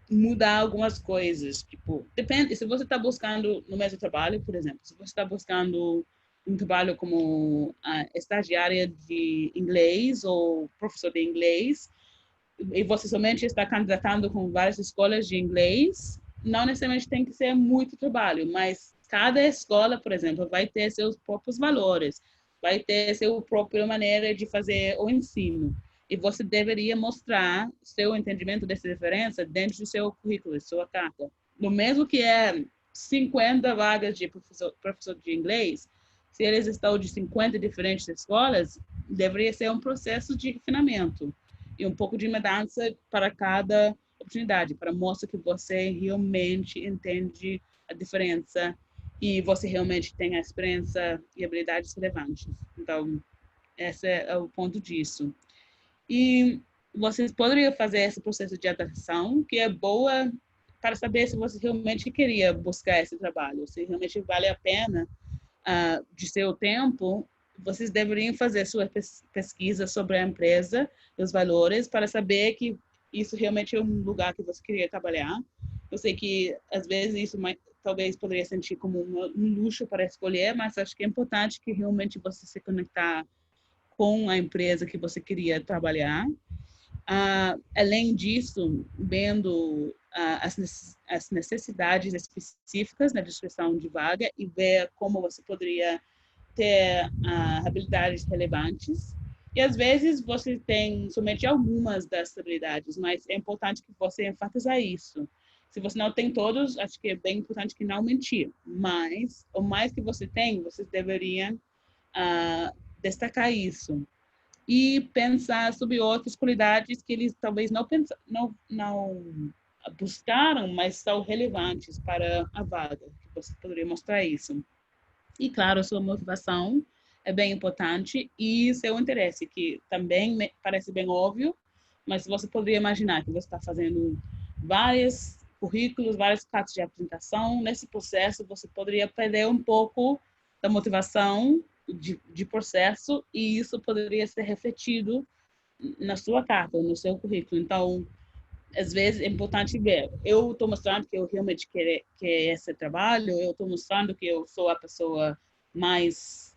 mudar algumas coisas. Tipo, depende, se você está buscando no mesmo trabalho, por exemplo, se você está buscando um trabalho como estagiária de inglês ou professor de inglês, e você somente está candidatando com várias escolas de inglês, não necessariamente tem que ser muito trabalho, mas cada escola, por exemplo, vai ter seus próprios valores, vai ter sua própria maneira de fazer o ensino. E você deveria mostrar seu entendimento dessa diferença dentro do seu currículo, sua carta. No mesmo que é 50 vagas de professor de inglês, se eles estão de 50 diferentes escolas, deveria ser um processo de refinamento e um pouco de mudança para cada oportunidade, para mostrar que você realmente entende a diferença e você realmente tem a experiência e habilidades relevantes. Então, esse é o ponto disso. E vocês poderiam fazer esse processo de adaptação, que é boa para saber se você realmente queria buscar esse trabalho, se realmente vale a pena de seu tempo. Vocês deveriam fazer sua pesquisa sobre a empresa, os valores, para saber que isso realmente é um lugar que você queria trabalhar. Eu sei que, às vezes, isso talvez poderia sentir como um luxo para escolher, mas acho que é importante que realmente você se conectar com a empresa que você queria trabalhar. Além disso, vendo as necessidades específicas na descrição de vaga e ver como você poderia ter habilidades relevantes. E às vezes você tem somente algumas das habilidades, mas é importante que você enfatizar isso. Se você não tem todos, acho que é bem importante que não mentir. Mas o mais que você tem, você deveria destacar isso e pensar sobre outras qualidades que eles talvez não buscaram, mas são relevantes para a vaga, que você poderia mostrar isso. E, claro, sua motivação é bem importante e seu interesse, que também parece bem óbvio, mas você poderia imaginar que você está fazendo vários currículos, várias cartas de apresentação. Nesse processo, você poderia perder um pouco da motivação de processo e isso poderia ser refletido na sua carta, no seu currículo. Então, às vezes é importante ver. Eu estou mostrando que eu realmente quero esse trabalho, eu estou mostrando que eu sou a pessoa mais,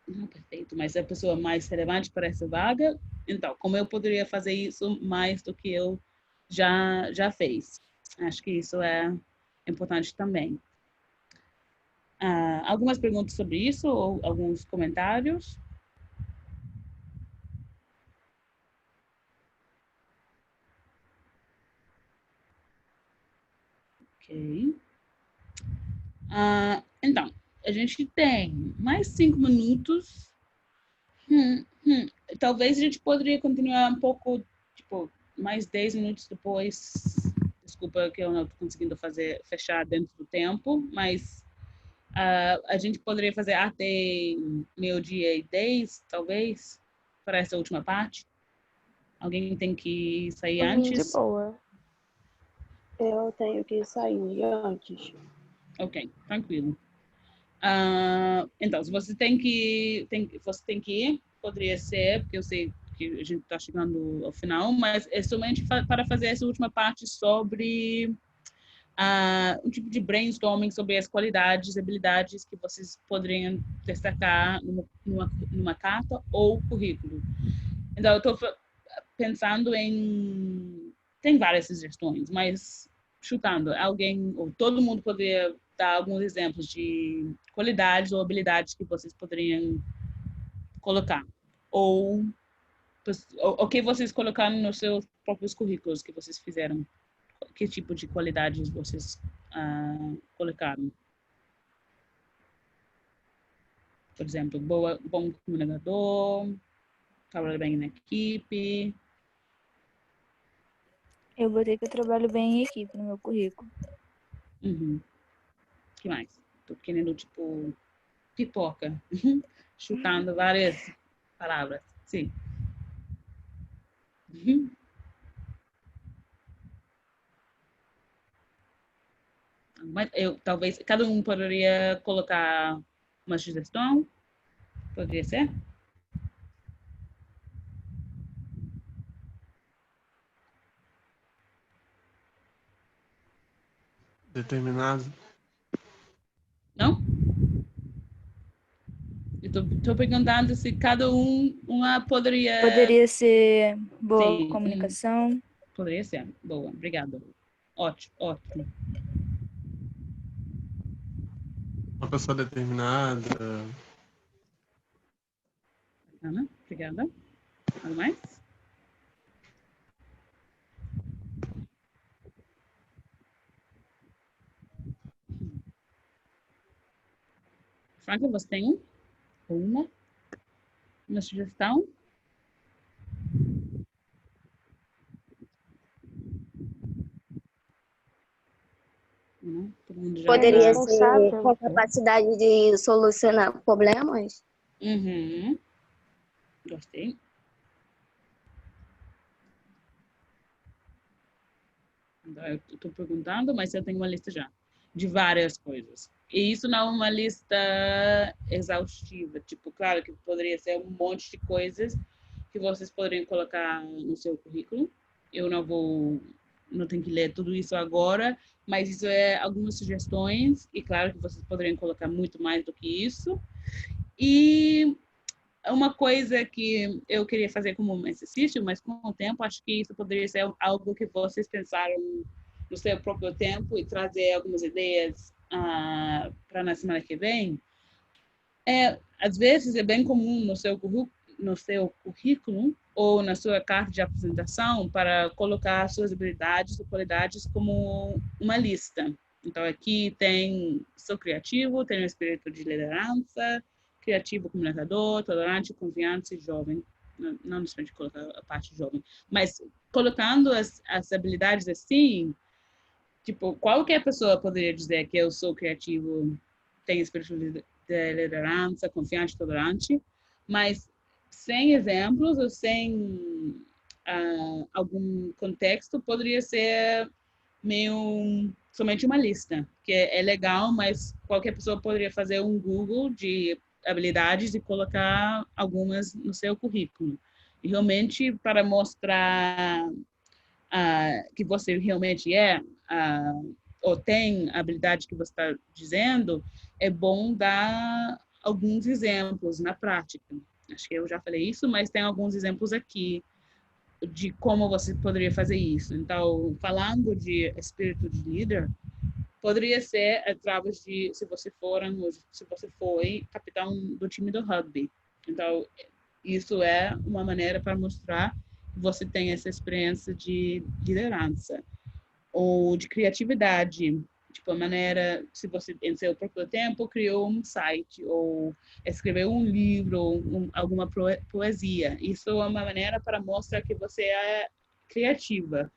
não perfeito, mas a pessoa mais relevante para essa vaga. Então, como eu poderia fazer isso mais do que eu já fez? Acho que isso é importante também. Algumas perguntas sobre isso ou alguns comentários? Ok. Então, a gente tem mais 5 minutos. Talvez a gente poderia continuar um pouco, tipo, mais 10 minutos depois. Desculpa que eu não estou conseguindo fechar dentro do tempo, mas a gente poderia fazer até 12:10, talvez, para essa última parte. Alguém tem que sair Por mim, de antes? boa. Eu tenho que sair antes. Ok, tranquilo. Então, se você tem que ir, poderia ser, porque eu sei que a gente está chegando ao final, mas é somente para fazer essa última parte sobre um tipo de brainstorming sobre as qualidades, habilidades que vocês poderiam destacar numa carta ou currículo. Então, eu estou pensando em... Tem várias sugestões, mas chutando, alguém ou todo mundo poderia dar alguns exemplos de qualidades ou habilidades que vocês poderiam colocar. Ou o que vocês colocaram nos seus próprios currículos que vocês fizeram. Que tipo de qualidades vocês colocaram? Por exemplo, bom comunicador, trabalha bem na equipe. Eu botei que eu trabalho bem em equipe no meu currículo. Uhum. O que mais? Tô querendo, tipo, pipoca. Chutando várias palavras. Sim. Uhum. Mas talvez cada um poderia colocar uma sugestão. Poderia ser? Determinado. Não? Estou perguntando se cada uma poderia... Poderia ser boa Sim, comunicação. Poderia ser. Boa, obrigada. Ótimo, ótimo. Uma pessoa determinada. Ana, obrigada. Algo mais? Franca, você tem uma sugestão? poderia ser responsável. com capacidade de solucionar problemas? Uhum. Gostei. Eu estou perguntando, mas eu tenho uma lista já de várias coisas. E isso não é uma lista exaustiva. Tipo, claro que poderia ser um monte de coisas que vocês poderiam colocar no seu currículo. Eu não tenho que ler tudo isso agora, mas isso é algumas sugestões. E claro que vocês poderiam colocar muito mais do que isso. E uma coisa que eu queria fazer como um exercício, mas com o tempo acho que isso poderia ser algo que vocês pensaram no seu próprio tempo e trazer algumas ideias para na semana que vem. Às vezes é bem comum no seu currículo ou na sua carta de apresentação para colocar suas habilidades e qualidades como uma lista. Então aqui tem sou criativo, tenho um espírito de liderança, criativo, comunicador, tolerante, confiante e jovem. Não necessariamente colocar a parte jovem, mas colocando as habilidades assim, tipo, qualquer pessoa poderia dizer que eu sou criativo, tenho espírito de liderança, confiante, tolerante, mas sem exemplos ou sem algum contexto, poderia ser meio somente uma lista, que é legal, mas qualquer pessoa poderia fazer um Google de habilidades e colocar algumas no seu currículo. E realmente para mostrar que você realmente ou tem a habilidade que você está dizendo, é bom dar alguns exemplos na prática. Acho que eu já falei isso, mas tem alguns exemplos aqui de como você poderia fazer isso. Então, falando de espírito de líder, poderia ser através de se você foi capitão do time do rugby. Então, isso é uma maneira para mostrar que você tem essa experiência de liderança ou de criatividade, tipo a maneira, se você em seu próprio tempo criou um site ou escreveu um livro, alguma poesia. Isso é uma maneira para mostrar que você é criativa,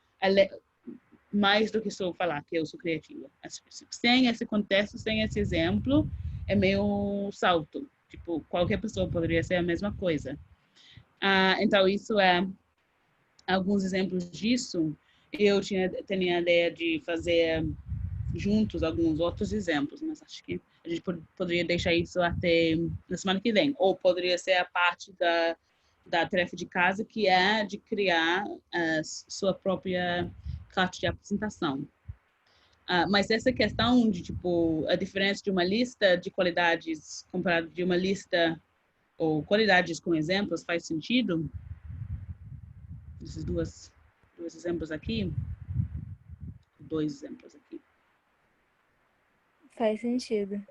mais do que só falar que eu sou criativa. Sem esse contexto, sem esse exemplo, é meio salto. Tipo, qualquer pessoa poderia ser a mesma coisa. Então, isso é alguns exemplos disso. Eu tinha a ideia de fazer juntos alguns outros exemplos, mas acho que a gente poderia deixar isso até na semana que vem. Ou poderia ser a parte da tarefa de casa, que é de criar a sua própria carta de apresentação. Mas essa questão de, tipo, a diferença de uma lista de qualidades comparada de uma lista ou qualidades com exemplos faz sentido? Esses dois exemplos aqui. Dois exemplos aqui. Faz sentido.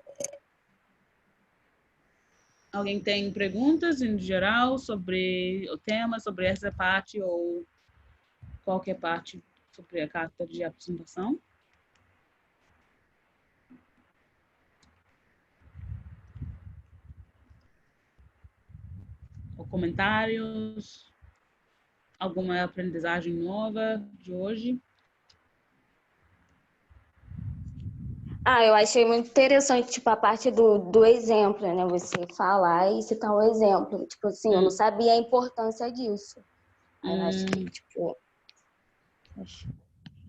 Alguém tem perguntas em geral sobre o tema, sobre essa parte ou qualquer parte sobre a carta de apresentação? Ou comentários? Alguma aprendizagem nova de hoje? Eu achei muito interessante, tipo, a parte do exemplo, né? Você falar e citar um exemplo. Tipo assim, eu não sabia a importância disso. Eu acho que, tipo,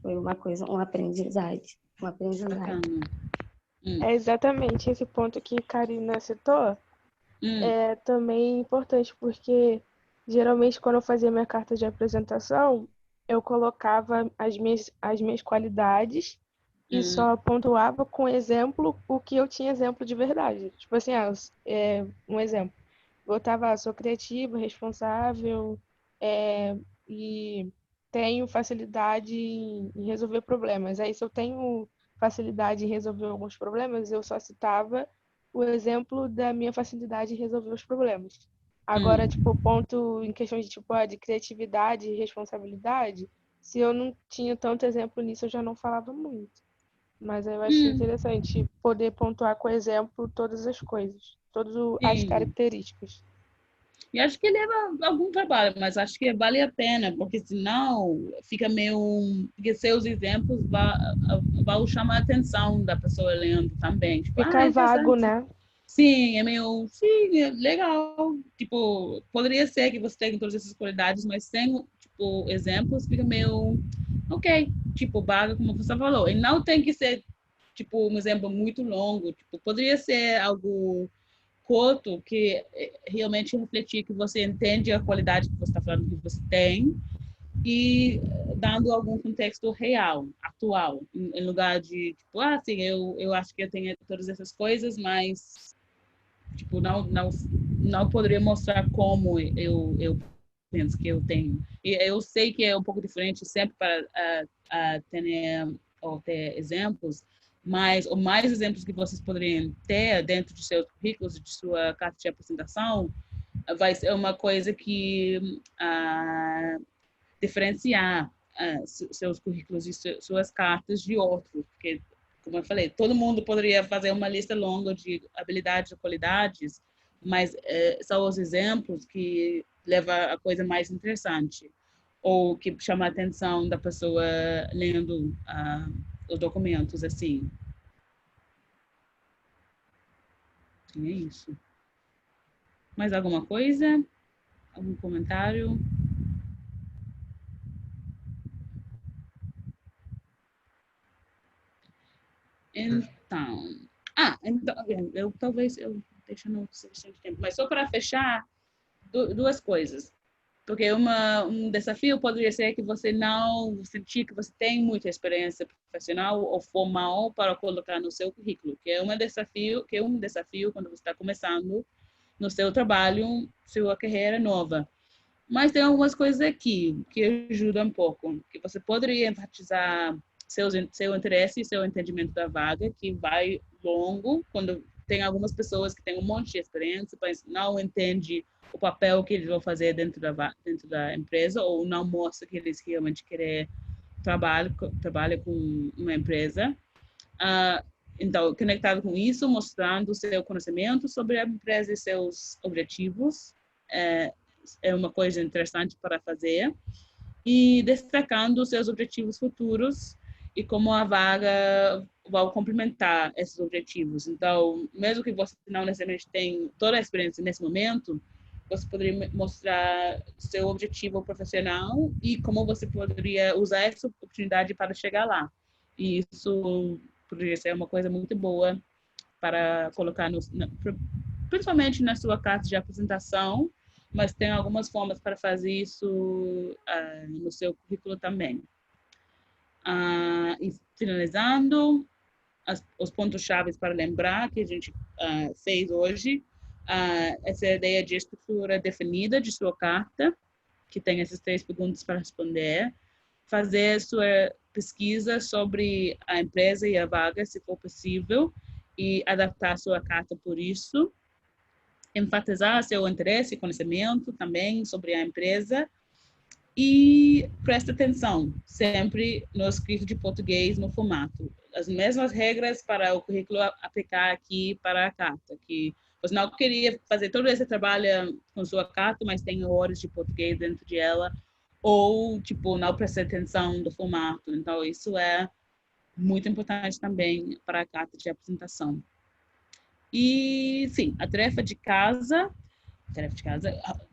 foi uma coisa, um aprendizagem. É exatamente esse ponto que Karina citou. É também importante, porque geralmente quando eu fazia minha carta de apresentação, eu colocava as minhas qualidades e só pontuava com exemplo o que eu tinha exemplo de verdade. Tipo assim, um exemplo. Botava, sou criativa, responsável e tenho facilidade em resolver problemas. Aí, se eu tenho facilidade em resolver alguns problemas, eu só citava o exemplo da minha facilidade em resolver os problemas. Agora, tipo, ponto em questão de, tipo, de criatividade e responsabilidade, se eu não tinha tanto exemplo nisso, eu já não falava muito. Mas eu acho interessante poder pontuar com exemplo todas as coisas, todas as características. E acho que leva algum trabalho, mas acho que vale a pena, porque senão fica meio... Porque seus exemplos vão chamar a atenção da pessoa lendo também. Tipo, Fica vago, interessante. né? Sim, é meio... Sim, é legal. Tipo, poderia ser que você tenha todas essas qualidades, mas sem, tipo, exemplos, fica meio... Ok, tipo, vaga, como você falou. E não tem que ser, tipo, um exemplo muito longo. Tipo, poderia ser algo curto que realmente refletir que você entende a qualidade que você está falando que você tem e dando algum contexto real, atual, em lugar de, tipo, sim, eu acho que eu tenho todas essas coisas, mas, tipo, não poderia mostrar como eu penso que eu tenho. E eu sei que é um pouco diferente sempre para ter exemplos, mas os mais exemplos que vocês poderiam ter dentro de seus currículos, de sua carta de apresentação, vai ser uma coisa que diferenciar seus currículos e suas cartas de outros, porque, como eu falei, todo mundo poderia fazer uma lista longa de habilidades e qualidades, mas são os exemplos que levam a coisa mais interessante, ou que chama a atenção da pessoa lendo os documentos, assim. Sim, é isso. Mais alguma coisa? Algum comentário? Então, talvez eu deixe no suficiente tempo, mas só para fechar, duas coisas. Porque um desafio poderia ser que você não sentir que você tem muita experiência profissional ou formal para colocar no seu currículo, que é um desafio quando você está começando no seu trabalho, sua carreira nova. Mas tem algumas coisas aqui que ajudam um pouco, que você poderia enfatizar seu interesse e seu entendimento da vaga, que vai longo, quando tem algumas pessoas que têm um monte de experiência, mas não entende o papel que eles vão fazer dentro da empresa, ou não mostra que eles realmente querem trabalhar com uma empresa. Então, conectado com isso, mostrando o seu conhecimento sobre a empresa e seus objetivos, é uma coisa interessante para fazer, e destacando os seus objetivos futuros e como a vaga vai complementar esses objetivos. Então, mesmo que você não necessariamente tenha toda a experiência nesse momento, você poderia mostrar seu objetivo profissional e como você poderia usar essa oportunidade para chegar lá. E isso poderia ser uma coisa muito boa para colocar, principalmente na sua carta de apresentação, mas tem algumas formas para fazer isso no seu currículo também. E finalizando, os pontos-chave para lembrar que a gente fez hoje, essa ideia de estrutura definida de sua carta, que tem essas 3 perguntas para responder, fazer sua pesquisa sobre a empresa e a vaga, se for possível, e adaptar sua carta por isso, enfatizar seu interesse e conhecimento também sobre a empresa e presta atenção sempre no escrito de português no formato. As mesmas regras para o currículo aplicar aqui para a carta, que você não queria fazer todo esse trabalho com sua carta, mas tem horas de português dentro de ela, ou, tipo, não presta atenção no formato. Então, isso é muito importante também para a carta de apresentação. E, sim, a tarefa de casa,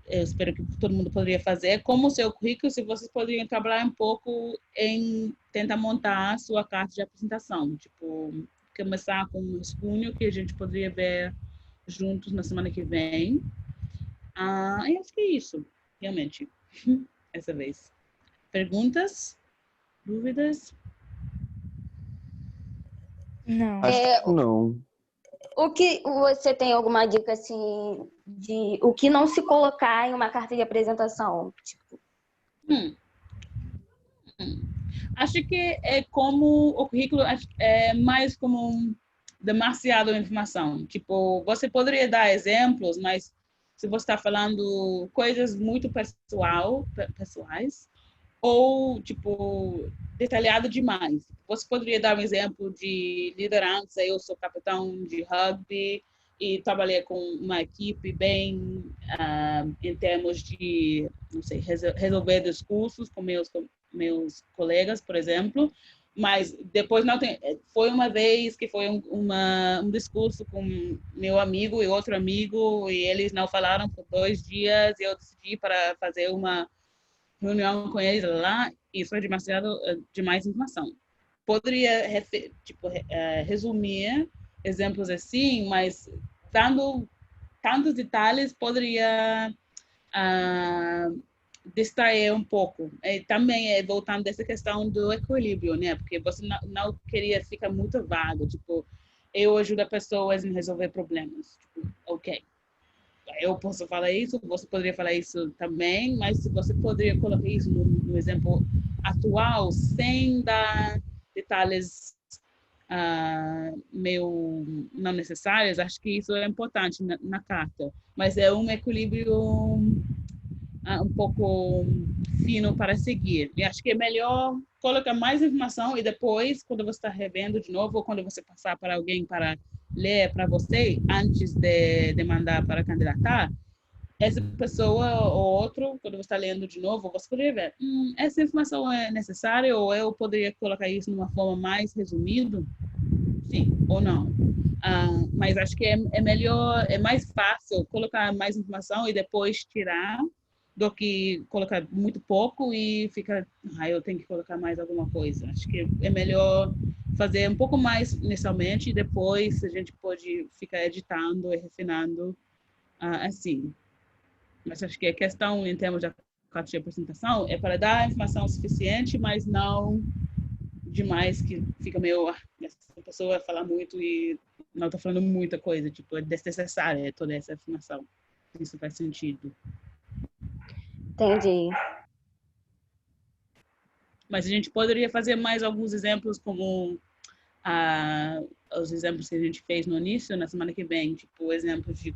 eu espero que todo mundo poderia fazer, como o seu currículo, se vocês poderiam trabalhar um pouco em tentar montar a sua carta de apresentação. Tipo, começar com um rascunho que a gente poderia ver juntos na semana que vem. E acho que é isso, realmente, essa vez. Perguntas? Dúvidas? Não. Acho que não. O que você tem alguma dica assim de o que não se colocar em uma carta de apresentação? Tipo, Acho que é como o currículo é mais como demasiada informação. Tipo, você poderia dar exemplos, mas se você está falando coisas muito pessoais ou tipo detalhado demais. Você poderia dar um exemplo de liderança? Eu sou capitão de rugby e trabalhei com uma equipe bem em termos de, não sei, resolver discursos com meus colegas, por exemplo, mas depois não tem, foi uma vez que foi um discurso com meu amigo e outro amigo e eles não falaram por 2 dias e eu decidi para fazer uma reunião com eles lá e isso é demais informação. Poderia resumir exemplos assim, mas dando tantos detalhes poderia distrair um pouco. E também voltando dessa questão do equilíbrio, né? Porque você não queria ficar muito vago, tipo, eu ajudo pessoas em resolver problemas. Tipo, ok, eu posso falar isso, você poderia falar isso também, mas se você poderia colocar isso no exemplo atual, sem dar detalhes meio não necessários, acho que isso é importante na carta. Mas é um equilíbrio um pouco fino para seguir. E acho que é melhor colocar mais informação e depois, quando você está revendo de novo, ou quando você passar para alguém para ler para você, antes de mandar para candidatar, essa pessoa ou outro, quando você está lendo de novo, você poderia ver, essa informação é necessária ou eu poderia colocar isso de uma forma mais resumida? Sim ou não. Mas acho que é melhor, é mais fácil colocar mais informação e depois tirar do que colocar muito pouco e ficar, eu tenho que colocar mais alguma coisa. Acho que é melhor fazer um pouco mais inicialmente e depois a gente pode ficar editando e refinando assim. Mas acho que a questão em termos da carta de apresentação é para dar informação suficiente, mas não demais que fica meio essa pessoa vai falar muito e não está falando muita coisa, tipo, é desnecessária toda essa informação. Isso faz sentido. Entendi. Mas a gente poderia fazer mais alguns exemplos como os exemplos que a gente fez no início, na semana que vem, tipo exemplos de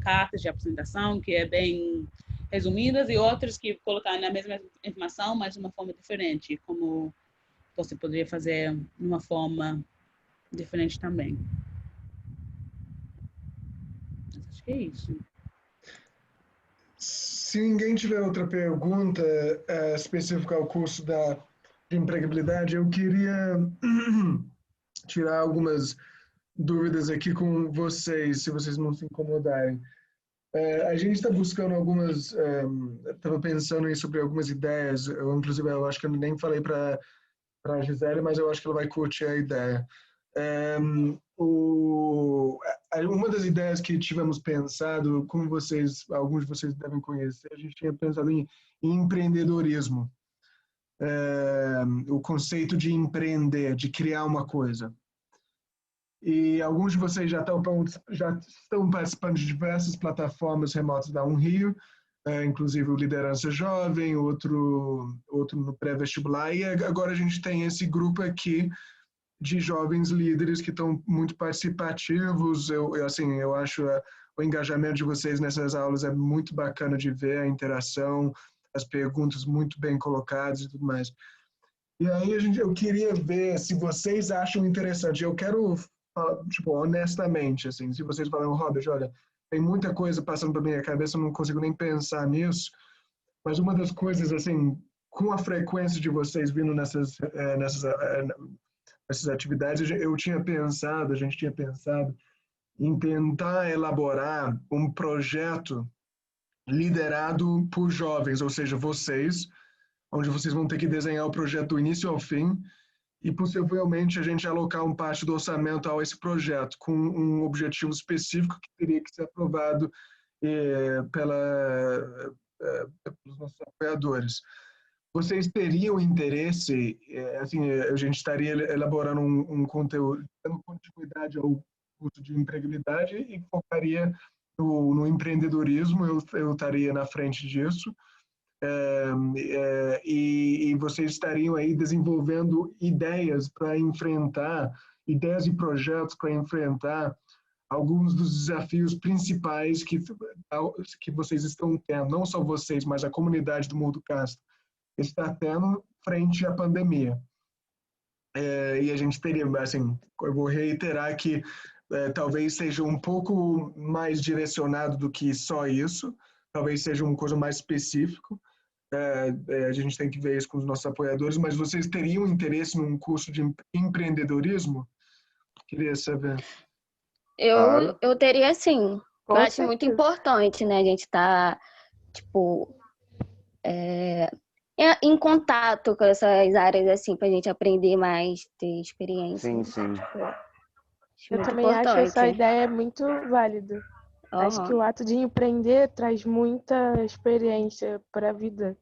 cartas de apresentação, que é bem resumidas, e outros que colocar na mesma informação, mas de uma forma diferente, como você poderia fazer de uma forma diferente também. Acho que é isso. Se ninguém tiver outra pergunta específica ao curso de empregabilidade, eu queria tirar algumas dúvidas aqui com vocês, se vocês não se incomodarem. A gente está buscando algumas, estava pensando sobre algumas ideias, inclusive eu acho que eu nem falei para a Gisele, mas eu acho que ela vai curtir a ideia. Uma das ideias que tivemos pensado, como alguns de vocês devem conhecer, a gente tinha pensado em empreendedorismo. O conceito de empreender, de criar uma coisa. E alguns de vocês já estão participando de diversas plataformas remotas da Rio, inclusive o Liderança Jovem, outro no pré-vestibular, e agora a gente tem esse grupo aqui de jovens líderes que estão muito participativos. Eu acho o engajamento de vocês nessas aulas é muito bacana de ver, a interação, as perguntas muito bem colocadas e tudo mais. E aí eu queria ver se vocês acham interessante. Eu quero falar, tipo, honestamente, assim, se vocês falam, Robert, olha, tem muita coisa passando pela minha cabeça, eu não consigo nem pensar nisso, mas uma das coisas, assim, com a frequência de vocês vindo nessas atividades, a gente tinha pensado em tentar elaborar um projeto liderado por jovens, ou seja, vocês, onde vocês vão ter que desenhar o projeto do início ao fim e possivelmente a gente alocar um parte do orçamento a esse projeto com um objetivo específico que teria que ser aprovado pelos nossos apoiadores. Vocês teriam interesse, assim, a gente estaria elaborando um conteúdo, dando continuidade ao curso de empregabilidade e focaria no empreendedorismo, eu estaria na frente disso, e vocês estariam aí desenvolvendo ideias e projetos para enfrentar alguns dos desafios principais que vocês estão tendo, não só vocês, mas a comunidade do Mundo Castro está tendo frente à pandemia. E a gente teria, assim, eu vou reiterar que talvez seja um pouco mais direcionado do que só isso, talvez seja uma coisa mais específico. A gente tem que ver isso com os nossos apoiadores, mas vocês teriam interesse num curso de empreendedorismo? Queria saber. Eu teria sim. Com Eu acho muito certeza. importante, né? A gente tá, tipo, em contato com essas áreas, assim, pra gente aprender mais, ter experiência. Sim, sim. Tipo, acho Eu muito também acho essa importante. ideia muito válida. Acho que o ato de empreender traz muita experiência para a vida.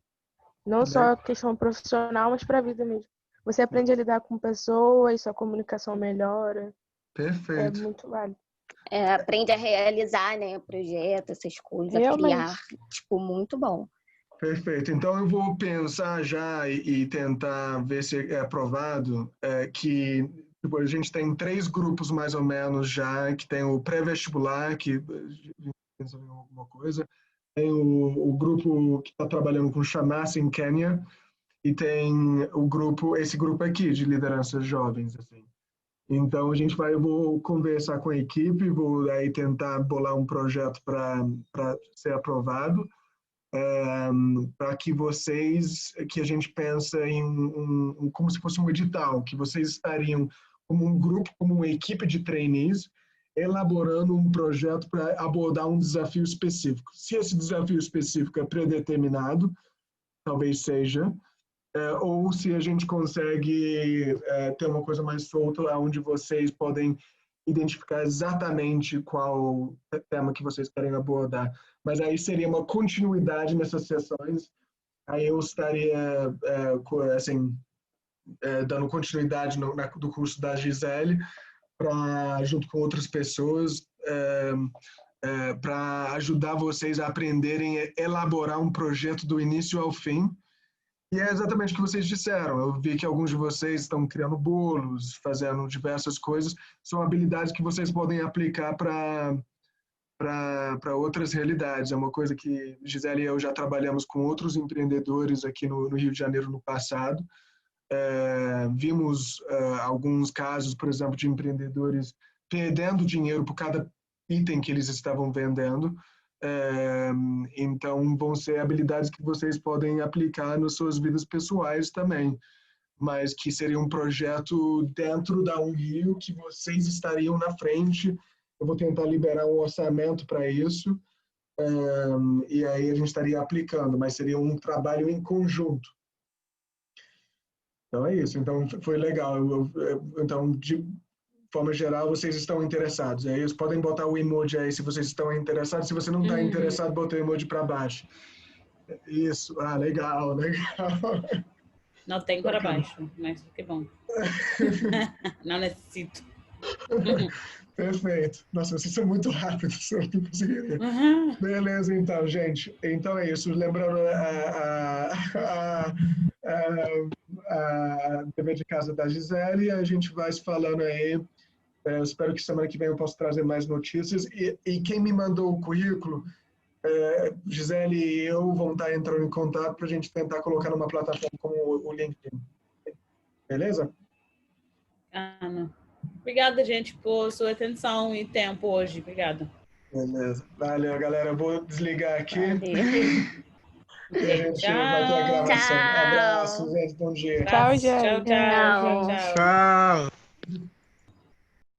Não só a questão profissional, mas para a vida mesmo. Você aprende a lidar com pessoas, sua comunicação melhora. É Perfeito. muito válido. Aprende a realizar, né, projetos, essas coisas, a Realmente. criar. Tipo, muito bom. Perfeito. Então, eu vou pensar já e tentar ver se é aprovado que tipo, a gente tem 3 grupos, mais ou menos, já, que tem o pré-vestibular, que pensa em alguma coisa, tem o grupo que está trabalhando com Chamassa em Quênia, e tem esse grupo aqui, de lideranças jovens, assim. Então, eu vou conversar com a equipe, vou aí tentar bolar um projeto para ser aprovado, para que a gente pensa em como se fosse um edital, que vocês estariam como um grupo, como uma equipe de trainees, elaborando um projeto para abordar um desafio específico. Se esse desafio específico é predeterminado, talvez seja, ou se a gente consegue ter uma coisa mais solta, onde vocês podem identificar exatamente qual tema que vocês querem abordar. Mas aí seria uma continuidade nessas sessões. Aí eu estaria assim, dando continuidade do curso da Gisele, junto com outras pessoas, para ajudar vocês a aprenderem a elaborar um projeto do início ao fim. E é exatamente o que vocês disseram. Eu vi que alguns de vocês estão criando bolos, fazendo diversas coisas. São habilidades que vocês podem aplicar para outras realidades. É uma coisa que Gisele e eu já trabalhamos com outros empreendedores aqui no Rio de Janeiro no passado. Vimos alguns casos, por exemplo, de empreendedores perdendo dinheiro por cada item que eles estavam vendendo. Então, vão ser habilidades que vocês podem aplicar nas suas vidas pessoais também, mas que seria um projeto dentro da Unrio que vocês estariam na frente. Eu vou tentar liberar um orçamento para isso, e aí a gente estaria aplicando, mas seria um trabalho em conjunto. Então, é isso. Então, foi legal. Então, de forma geral, vocês estão interessados. Aí, vocês podem botar o emoji aí se vocês estão interessados. Se você não está interessado, bota o emoji para baixo. Isso. Ah, legal, legal. Não tem para baixo, mas que bom. Não necessito. Perfeito. Nossa, vocês são muito rápidos. Eu não consegui ler. Beleza, então, gente. Então é isso. Lembrando a dever de casa da Gisele, a gente vai se falando aí. Eu espero que semana que vem eu possa trazer mais notícias. E quem me mandou o currículo, Gisele e eu vamos estar entrando em contato para a gente tentar colocar numa plataforma como o LinkedIn. Beleza? Ana. Obrigada, gente, por sua atenção e tempo hoje. Obrigada. Beleza. Valeu, galera. Eu vou desligar aqui. E a gente Tchau. vai ter a gravação. Tchau. Abraço, gente. Bom dia. Tchau, gente. Tchau, tchau. Tchau, tchau. Tchau.